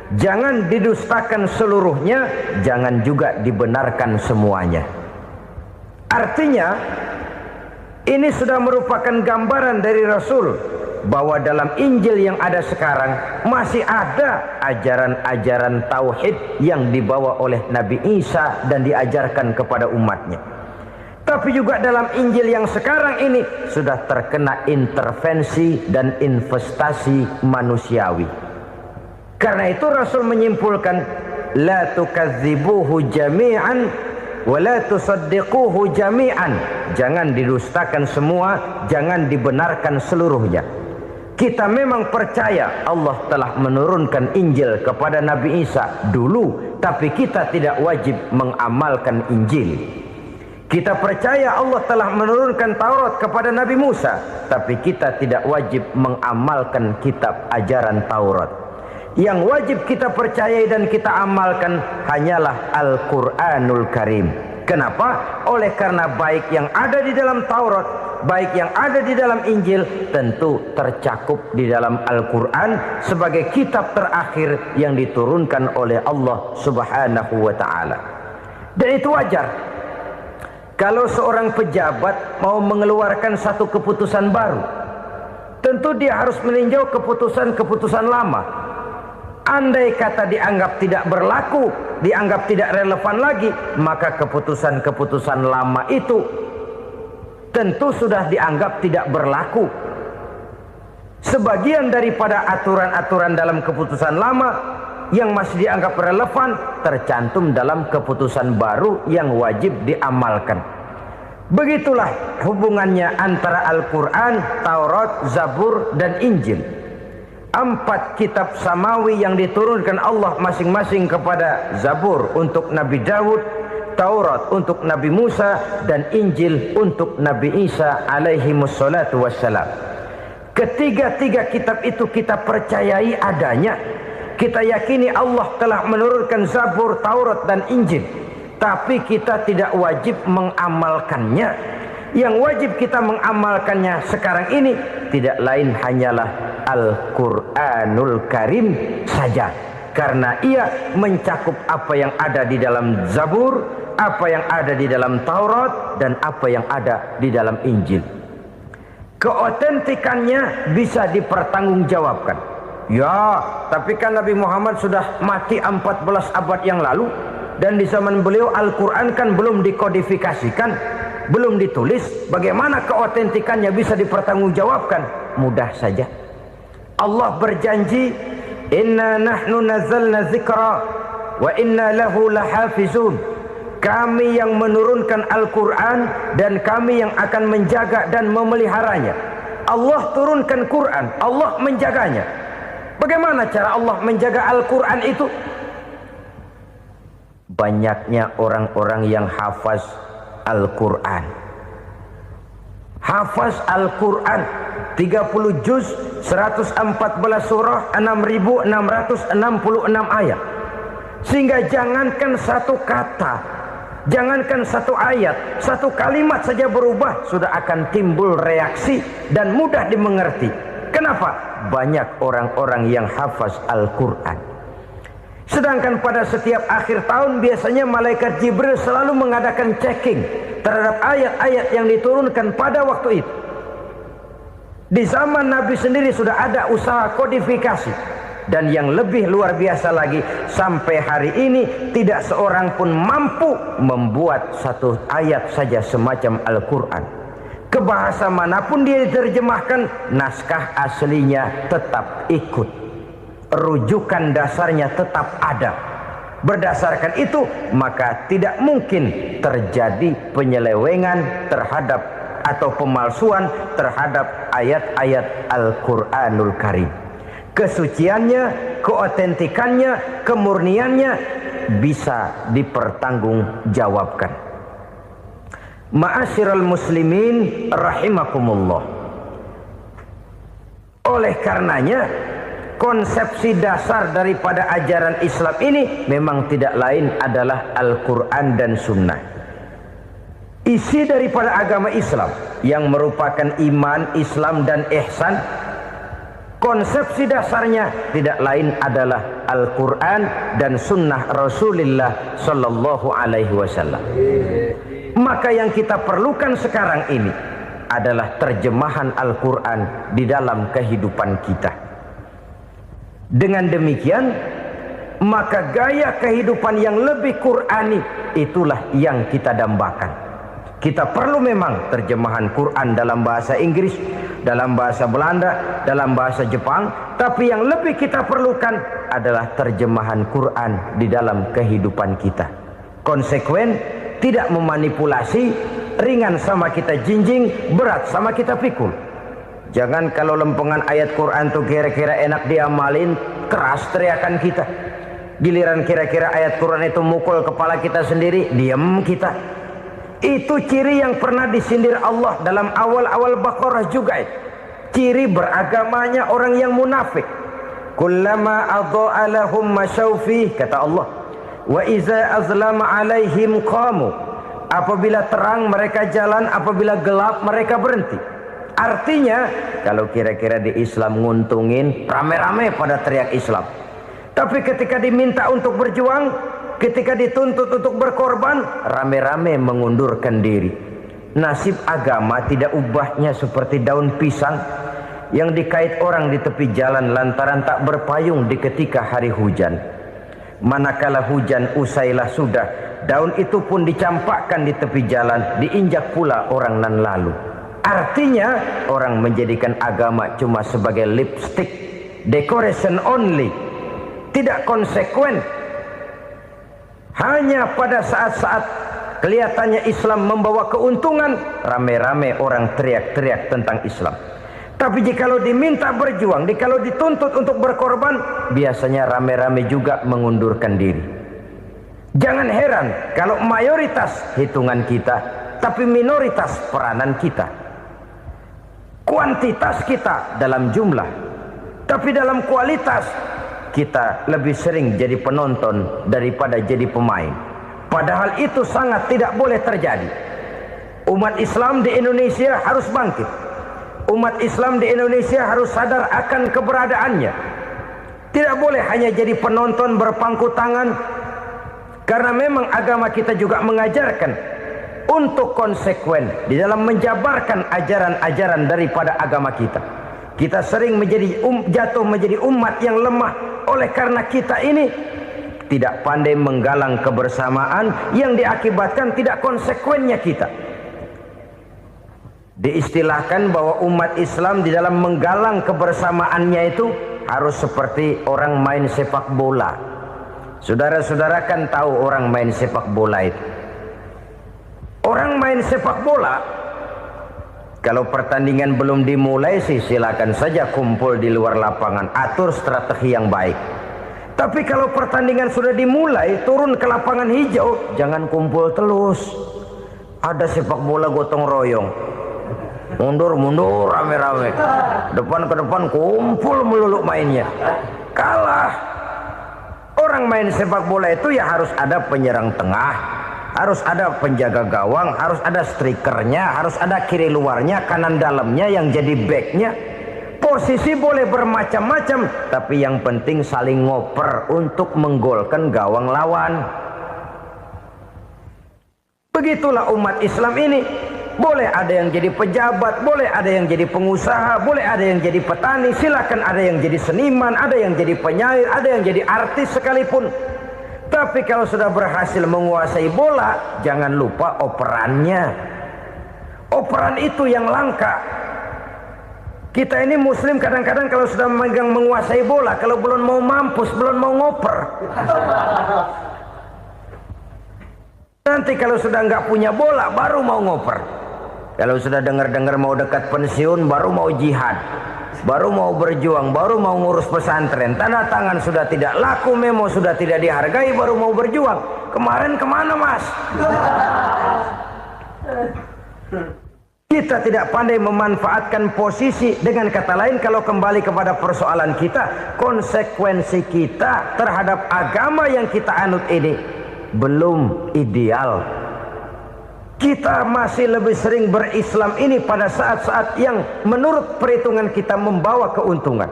Speaker 1: Jangan didustakan seluruhnya, jangan juga dibenarkan semuanya. Artinya, ini sudah merupakan gambaran dari Rasul bahwa dalam Injil yang ada sekarang masih ada ajaran-ajaran tauhid yang dibawa oleh Nabi Isa dan diajarkan kepada umatnya. Tapi juga dalam Injil yang sekarang ini sudah terkena intervensi dan investasi manusiawi. Karena itu Rasul menyimpulkan, la tukadzibuhu jami'an wa la tusaddiquhu jami'an. Jangan didustakan semua, jangan dibenarkan seluruhnya. Kita memang percaya Allah telah menurunkan Injil kepada Nabi Isa dulu, tapi kita tidak wajib mengamalkan Injil. Kita percaya Allah telah menurunkan Taurat kepada Nabi Musa, tapi kita tidak wajib mengamalkan kitab ajaran Taurat. Yang wajib kita percayai dan kita amalkan hanyalah Al-Quranul Karim. Kenapa? Oleh karena baik yang ada di dalam Taurat, baik yang ada di dalam Injil, tentu tercakup di dalam Al-Quran sebagai kitab terakhir yang diturunkan oleh Allah Subhanahu wa ta'ala. Dan itu wajar. Kalau seorang pejabat mau mengeluarkan satu keputusan baru, tentu dia harus meninjau keputusan-keputusan lama. Andai kata dianggap tidak berlaku, dianggap tidak relevan lagi, maka keputusan-keputusan lama itu tentu sudah dianggap tidak berlaku. Sebagian daripada aturan-aturan dalam keputusan lama yang masih dianggap relevan tercantum dalam keputusan baru yang wajib diamalkan. Begitulah hubungannya antara Al-Quran, Taurat, Zabur, dan Injil. 4 kitab samawi yang diturunkan Allah masing-masing kepada Zabur untuk Nabi Daud, Taurat untuk Nabi Musa, dan Injil untuk Nabi Isa alaihi wassalatu wassalam. Ketiga-tiga kitab itu kita percayai adanya, Kita yakini Allah telah menurunkan Zabur, Taurat dan Injil, tapi kita tidak wajib mengamalkannya. Yang wajib kita mengamalkannya sekarang ini tidak lain hanyalah Al-Quranul Karim saja, karena ia mencakup apa yang ada di dalam Zabur, apa yang ada di dalam Taurat, dan apa yang ada di dalam Injil. Keotentikannya bisa dipertanggungjawabkan. Ya, tapi kan Nabi Muhammad sudah mati 14 abad yang lalu, dan di zaman beliau Al-Quran kan belum dikodifikasikan, belum ditulis. Bagaimana keotentikannya bisa dipertanggungjawabkan? Mudah saja. Allah berjanji, inna nahnu nazzalna dzikra wa inna lahu lahafizun. Kami yang menurunkan Al-Quran dan kami yang akan menjaga dan memeliharanya. Allah turunkan Quran, Allah menjaganya. Bagaimana cara Allah menjaga Al-Quran itu? Banyaknya orang-orang yang hafaz Al-Quran. Hafaz Al-Quran 30 juz, 114 surah, 6.666 ayat. Sehingga jangankan satu kata, jangankan satu ayat, satu kalimat saja berubah, sudah akan timbul reaksi dan mudah dimengerti. Kenapa? Banyak orang-orang yang hafaz Al-Quran. Sedangkan pada setiap akhir tahun biasanya malaikat Jibril selalu mengadakan checking terhadap ayat-ayat yang diturunkan pada waktu itu. Di zaman Nabi sendiri sudah ada usaha kodifikasi. Dan yang lebih luar biasa lagi, sampai hari ini tidak seorang pun mampu membuat satu ayat saja semacam Al-Quran. Ke bahasa manapun dia diterjemahkan, naskah aslinya tetap ikut, rujukan dasarnya tetap ada. Berdasarkan itu maka tidak mungkin terjadi penyelewengan terhadap atau pemalsuan terhadap ayat-ayat Al-Quranul Karim. Kesuciannya, keotentikannya, kemurniannya bisa dipertanggungjawabkan. Ma'asyiral muslimin rahimakumullah. Oleh karenanya, konsepsi dasar daripada ajaran Islam ini memang tidak lain adalah Al-Quran dan Sunnah. Isi daripada agama Islam yang merupakan iman, Islam dan ihsan, konsepsi dasarnya tidak lain adalah Al-Quran dan Sunnah Rasulullah Sallallahu Alaihi Wasallam. Maka yang kita perlukan sekarang ini adalah terjemahan Al-Quran di dalam kehidupan kita. Dengan demikian, maka gaya kehidupan yang lebih Qurani itulah yang kita dambakan. Kita perlu memang terjemahan Quran dalam bahasa Inggris, dalam bahasa Belanda, dalam bahasa Jepang, tapi yang lebih kita perlukan adalah terjemahan Quran di dalam kehidupan kita. Konsekuen, tidak memanipulasi, ringan sama kita jinjing, berat sama kita pikul. Jangan kalau lempengan ayat Quran tuh kira-kira enak diamalin, keras teriakan kita. Giliran kira-kira ayat Quran itu mukul kepala kita sendiri, diam kita. Itu ciri yang pernah disindir Allah dalam awal-awal Baqarah juga. Ciri beragamanya orang yang munafik. Kullama adha'a lahum masyawfi, kata Allah. Wa iza azlama alaihim qamu. Apabila terang mereka jalan, apabila gelap mereka berhenti. Artinya, kalau kira-kira di Islam nguntungin, rame-rame pada teriak Islam. Tapi ketika diminta untuk berjuang, ketika dituntut untuk berkorban, rame-rame mengundurkan diri. Nasib agama tidak ubahnya seperti daun pisang yang dikait orang di tepi jalan lantaran tak berpayung di ketika hari hujan. Manakala hujan usailah sudah, daun itu pun dicampakkan di tepi jalan, diinjak pula orang nan lalu. Artinya orang menjadikan agama cuma sebagai lipstick, decoration only, tidak konsekuen. Hanya pada saat-saat kelihatannya Islam membawa keuntungan, rame-rame orang teriak-teriak tentang Islam. Tapi jikalau diminta berjuang, jikalau dituntut untuk berkorban, biasanya rame-rame juga mengundurkan diri. Jangan heran kalau mayoritas hitungan kita, tapi minoritas peranan kita. Kuantitas kita dalam jumlah, tapi dalam kualitas kita lebih sering jadi penonton daripada jadi pemain. Padahal itu sangat tidak boleh terjadi. Umat Islam di Indonesia harus bangkit. Umat Islam di Indonesia harus sadar akan keberadaannya. Tidak boleh hanya jadi penonton berpangku tangan, karena memang agama kita juga mengajarkan untuk konsekuen di dalam menjabarkan ajaran-ajaran daripada agama kita. Kita sering jatuh menjadi umat yang lemah oleh karena kita ini tidak pandai menggalang kebersamaan yang diakibatkan tidak konsekuennya kita. Diistilahkan bahwa umat Islam di dalam menggalang kebersamaannya itu harus seperti orang main sepak bola. Saudara-saudara kan tahu orang main sepak bola itu. Orang main sepak bola, kalau pertandingan belum dimulai sih silakan saja kumpul di luar lapangan, atur strategi yang baik. Tapi kalau pertandingan sudah dimulai, turun ke lapangan hijau, jangan kumpul terus. Ada sepak bola gotong royong, mundur-mundur rame-rame, depan ke depan kumpul melulu mainnya. Kalah. Orang main sepak bola itu ya harus ada penyerang tengah, harus ada penjaga gawang, harus ada strikernya, harus ada kiri luarnya, kanan dalamnya yang jadi backnya. Posisi boleh bermacam-macam, tapi yang penting saling ngoper untuk menggolkan gawang lawan. Begitulah umat Islam ini. Boleh ada yang jadi pejabat, boleh ada yang jadi pengusaha, boleh ada yang jadi petani, silakan ada yang jadi seniman, ada yang jadi penyair, ada yang jadi artis sekalipun. Tapi kalau sudah berhasil menguasai bola, jangan lupa operannya. Operan itu yang langka. Kita ini muslim kadang-kadang kalau sudah memegang menguasai bola, kalau belum mau mampus, belum mau ngoper. Nanti kalau sudah nggak punya bola, baru mau ngoper. Kalau sudah dengar-dengar mau dekat pensiun, baru mau jihad, baru mau berjuang, baru mau ngurus pesantren. Tanda tangan sudah tidak laku, memo sudah tidak dihargai, baru mau berjuang. Kemarin kemana mas? Kita tidak pandai memanfaatkan posisi. Dengan kata lain, kalau kembali kepada persoalan kita, konsekuensi kita terhadap agama yang kita anut ini belum ideal. Kita masih lebih sering berislam ini pada saat-saat yang menurut perhitungan kita membawa keuntungan.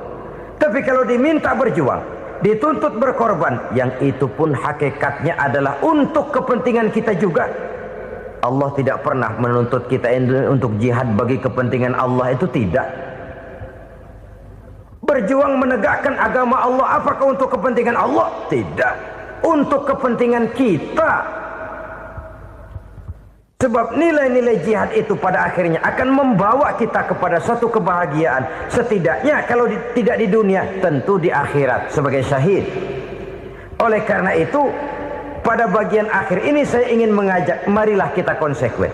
Speaker 1: Tapi kalau diminta berjuang, dituntut berkorban, yang itu pun hakikatnya adalah untuk kepentingan kita juga. Allah tidak pernah menuntut kita untuk jihad bagi kepentingan Allah, itu tidak. Berjuang menegakkan agama Allah, apakah untuk kepentingan Allah? Tidak. Untuk kepentingan kita. Sebab nilai-nilai jihad itu pada akhirnya akan membawa kita kepada suatu kebahagiaan. Setidaknya kalau tidak di dunia, tentu di akhirat sebagai syahid. Oleh karena itu, pada bagian akhir ini saya ingin mengajak, marilah kita konsekuen.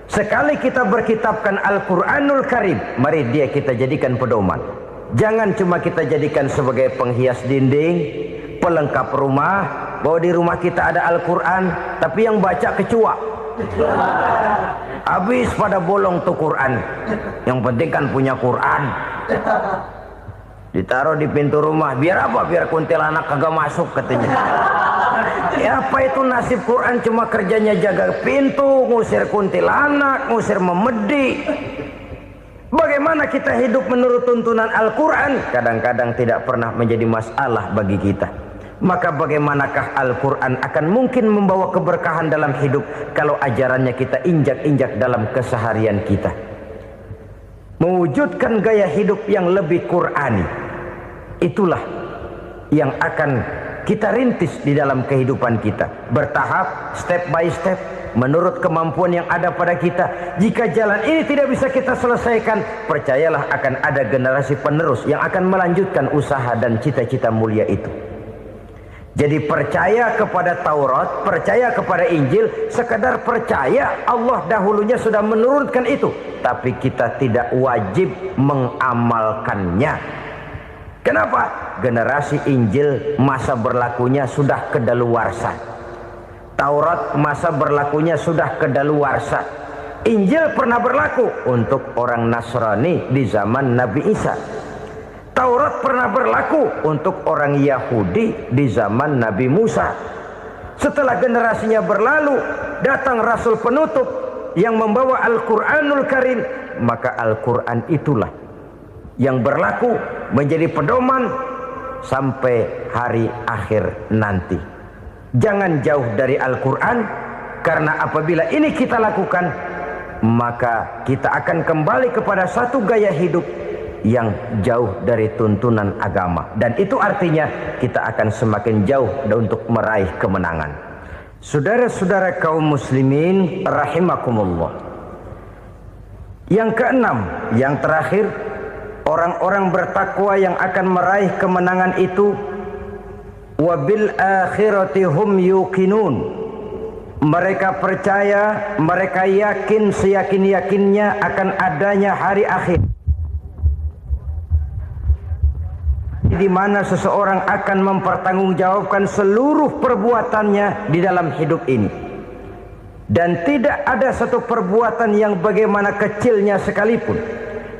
Speaker 1: Sekali kita berkitabkan Al-Quranul Karim, mari dia kita jadikan pedoman. Jangan cuma kita jadikan sebagai penghias dinding, pelengkap rumah, bahwa di rumah kita ada Al-Quran, tapi yang baca kecoa. Habis pada bolong tuh Quran. Yang penting kan punya Quran. Ditaruh di pintu rumah. Biar apa? Biar kuntilanak kagak masuk katanya. Ya apa itu nasib Quran, cuma kerjanya jaga pintu, ngusir kuntilanak, ngusir memedi. Bagaimana kita hidup menurut tuntunan Al-Quran? Kadang-kadang tidak pernah menjadi masalah bagi kita. Maka bagaimanakah Al-Quran akan mungkin membawa keberkahan dalam hidup kalau ajarannya kita injak-injak dalam keseharian kita? Mewujudkan gaya hidup yang lebih Qurani, itulah yang akan kita rintis di dalam kehidupan kita. Bertahap, step by step, menurut kemampuan yang ada pada kita. Jika jalan ini tidak bisa kita selesaikan, percayalah akan ada generasi penerus yang akan melanjutkan usaha dan cita-cita mulia itu. Jadi percaya kepada Taurat, percaya kepada Injil, sekadar percaya Allah dahulunya sudah menurunkan itu, tapi kita tidak wajib mengamalkannya. Kenapa? Generasi Injil masa berlakunya sudah kedaluarsa. Taurat masa berlakunya sudah kedaluarsa. Injil pernah berlaku untuk orang Nasrani di zaman Nabi Isa. Taurat pernah berlaku untuk orang Yahudi di zaman Nabi Musa. Setelah generasinya berlalu, datang Rasul penutup yang membawa Al-Quranul Karim, maka Al-Quran itulah yang berlaku menjadi pedoman sampai hari akhir nanti. Jangan jauh dari Al-Quran, karena apabila ini kita lakukan, maka kita akan kembali kepada satu gaya hidup yang jauh dari tuntunan agama, dan itu artinya kita akan semakin jauh untuk meraih kemenangan. Saudara-saudara kaum muslimin rahimakumullah. Yang keenam, yang terakhir, orang-orang bertakwa yang akan meraih kemenangan itu wabil akhirati hum yuqinun. Mereka percaya, mereka yakin seyakin-yakinnya akan adanya hari akhir, di mana seseorang akan mempertanggungjawabkan seluruh perbuatannya di dalam hidup ini. Dan tidak ada satu perbuatan yang bagaimana kecilnya sekalipun,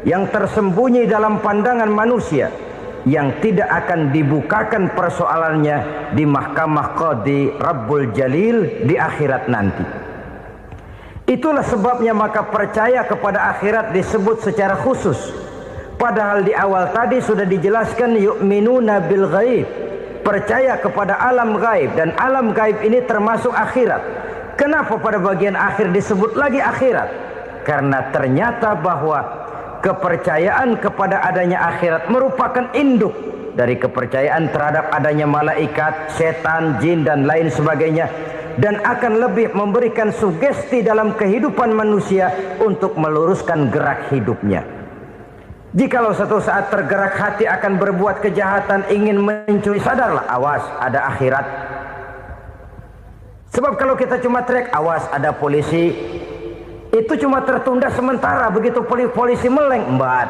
Speaker 1: yang tersembunyi dalam pandangan manusia, yang tidak akan dibukakan persoalannya di mahkamah Qadi Rabbul Jalil di akhirat nanti. Itulah sebabnya maka percaya kepada akhirat disebut secara khusus. Padahal di awal tadi sudah dijelaskan yu'minuna bil ghaib, percaya kepada alam gaib, dan alam gaib ini termasuk akhirat. Kenapa pada bagian akhir disebut lagi akhirat? Karena ternyata bahwa kepercayaan kepada adanya akhirat merupakan induk dari kepercayaan terhadap adanya malaikat, setan, jin dan lain sebagainya, dan akan lebih memberikan sugesti dalam kehidupan manusia untuk meluruskan gerak hidupnya. Jikalau satu saat tergerak hati akan berbuat kejahatan, ingin mencuri, sadarlah, awas ada akhirat. Sebab kalau kita cuma teriak awas ada polisi, itu cuma tertunda sementara. Begitu polisi meleng, embat.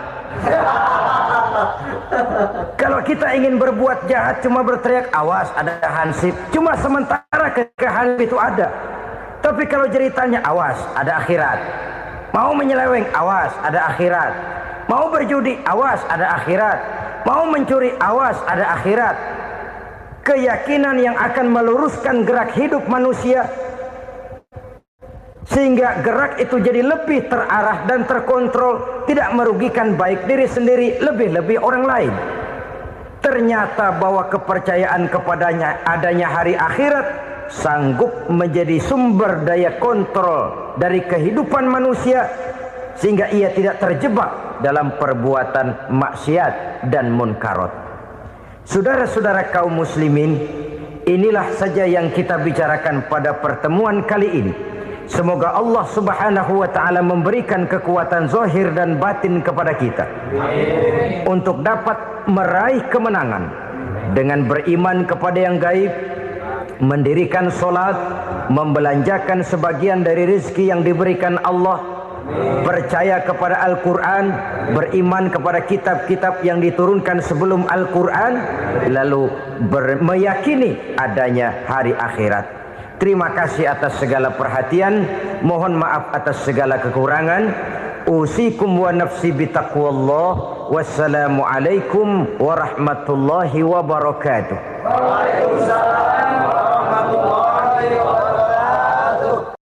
Speaker 1: Kalau kita ingin berbuat jahat cuma berteriak awas ada hansip, cuma sementara ketika hansip itu ada. Tapi kalau ceritanya awas ada akhirat, mau menyeleweng awas ada akhirat, mau berjudi awas ada akhirat, mau mencuri awas ada akhirat. Keyakinan yang akan meluruskan gerak hidup manusia sehingga gerak itu jadi lebih terarah dan terkontrol, tidak merugikan baik diri sendiri, lebih-lebih orang lain. Ternyata bahwa kepercayaan kepadanya adanya hari akhirat sanggup menjadi sumber daya kontrol dari kehidupan manusia, sehingga ia tidak terjebak dalam perbuatan maksiat dan munkarat. Saudara-saudara kaum muslimin, inilah saja yang kita bicarakan pada pertemuan kali ini. Semoga Allah subhanahu wa ta'ala memberikan kekuatan zahir dan batin kepada kita. Amin. Untuk dapat meraih kemenangan dengan beriman kepada yang gaib, mendirikan solat, membelanjakan sebagian dari rezeki yang diberikan Allah, percaya kepada Al-Quran, beriman kepada kitab-kitab yang diturunkan sebelum Al-Quran, lalu meyakini adanya hari akhirat. Terima kasih atas segala perhatian, mohon maaf atas segala kekurangan. Usikum wa nafsi bitaqwallah. Wassalamualaikum warahmatullahi wabarakatuh. Waalaikumsalam.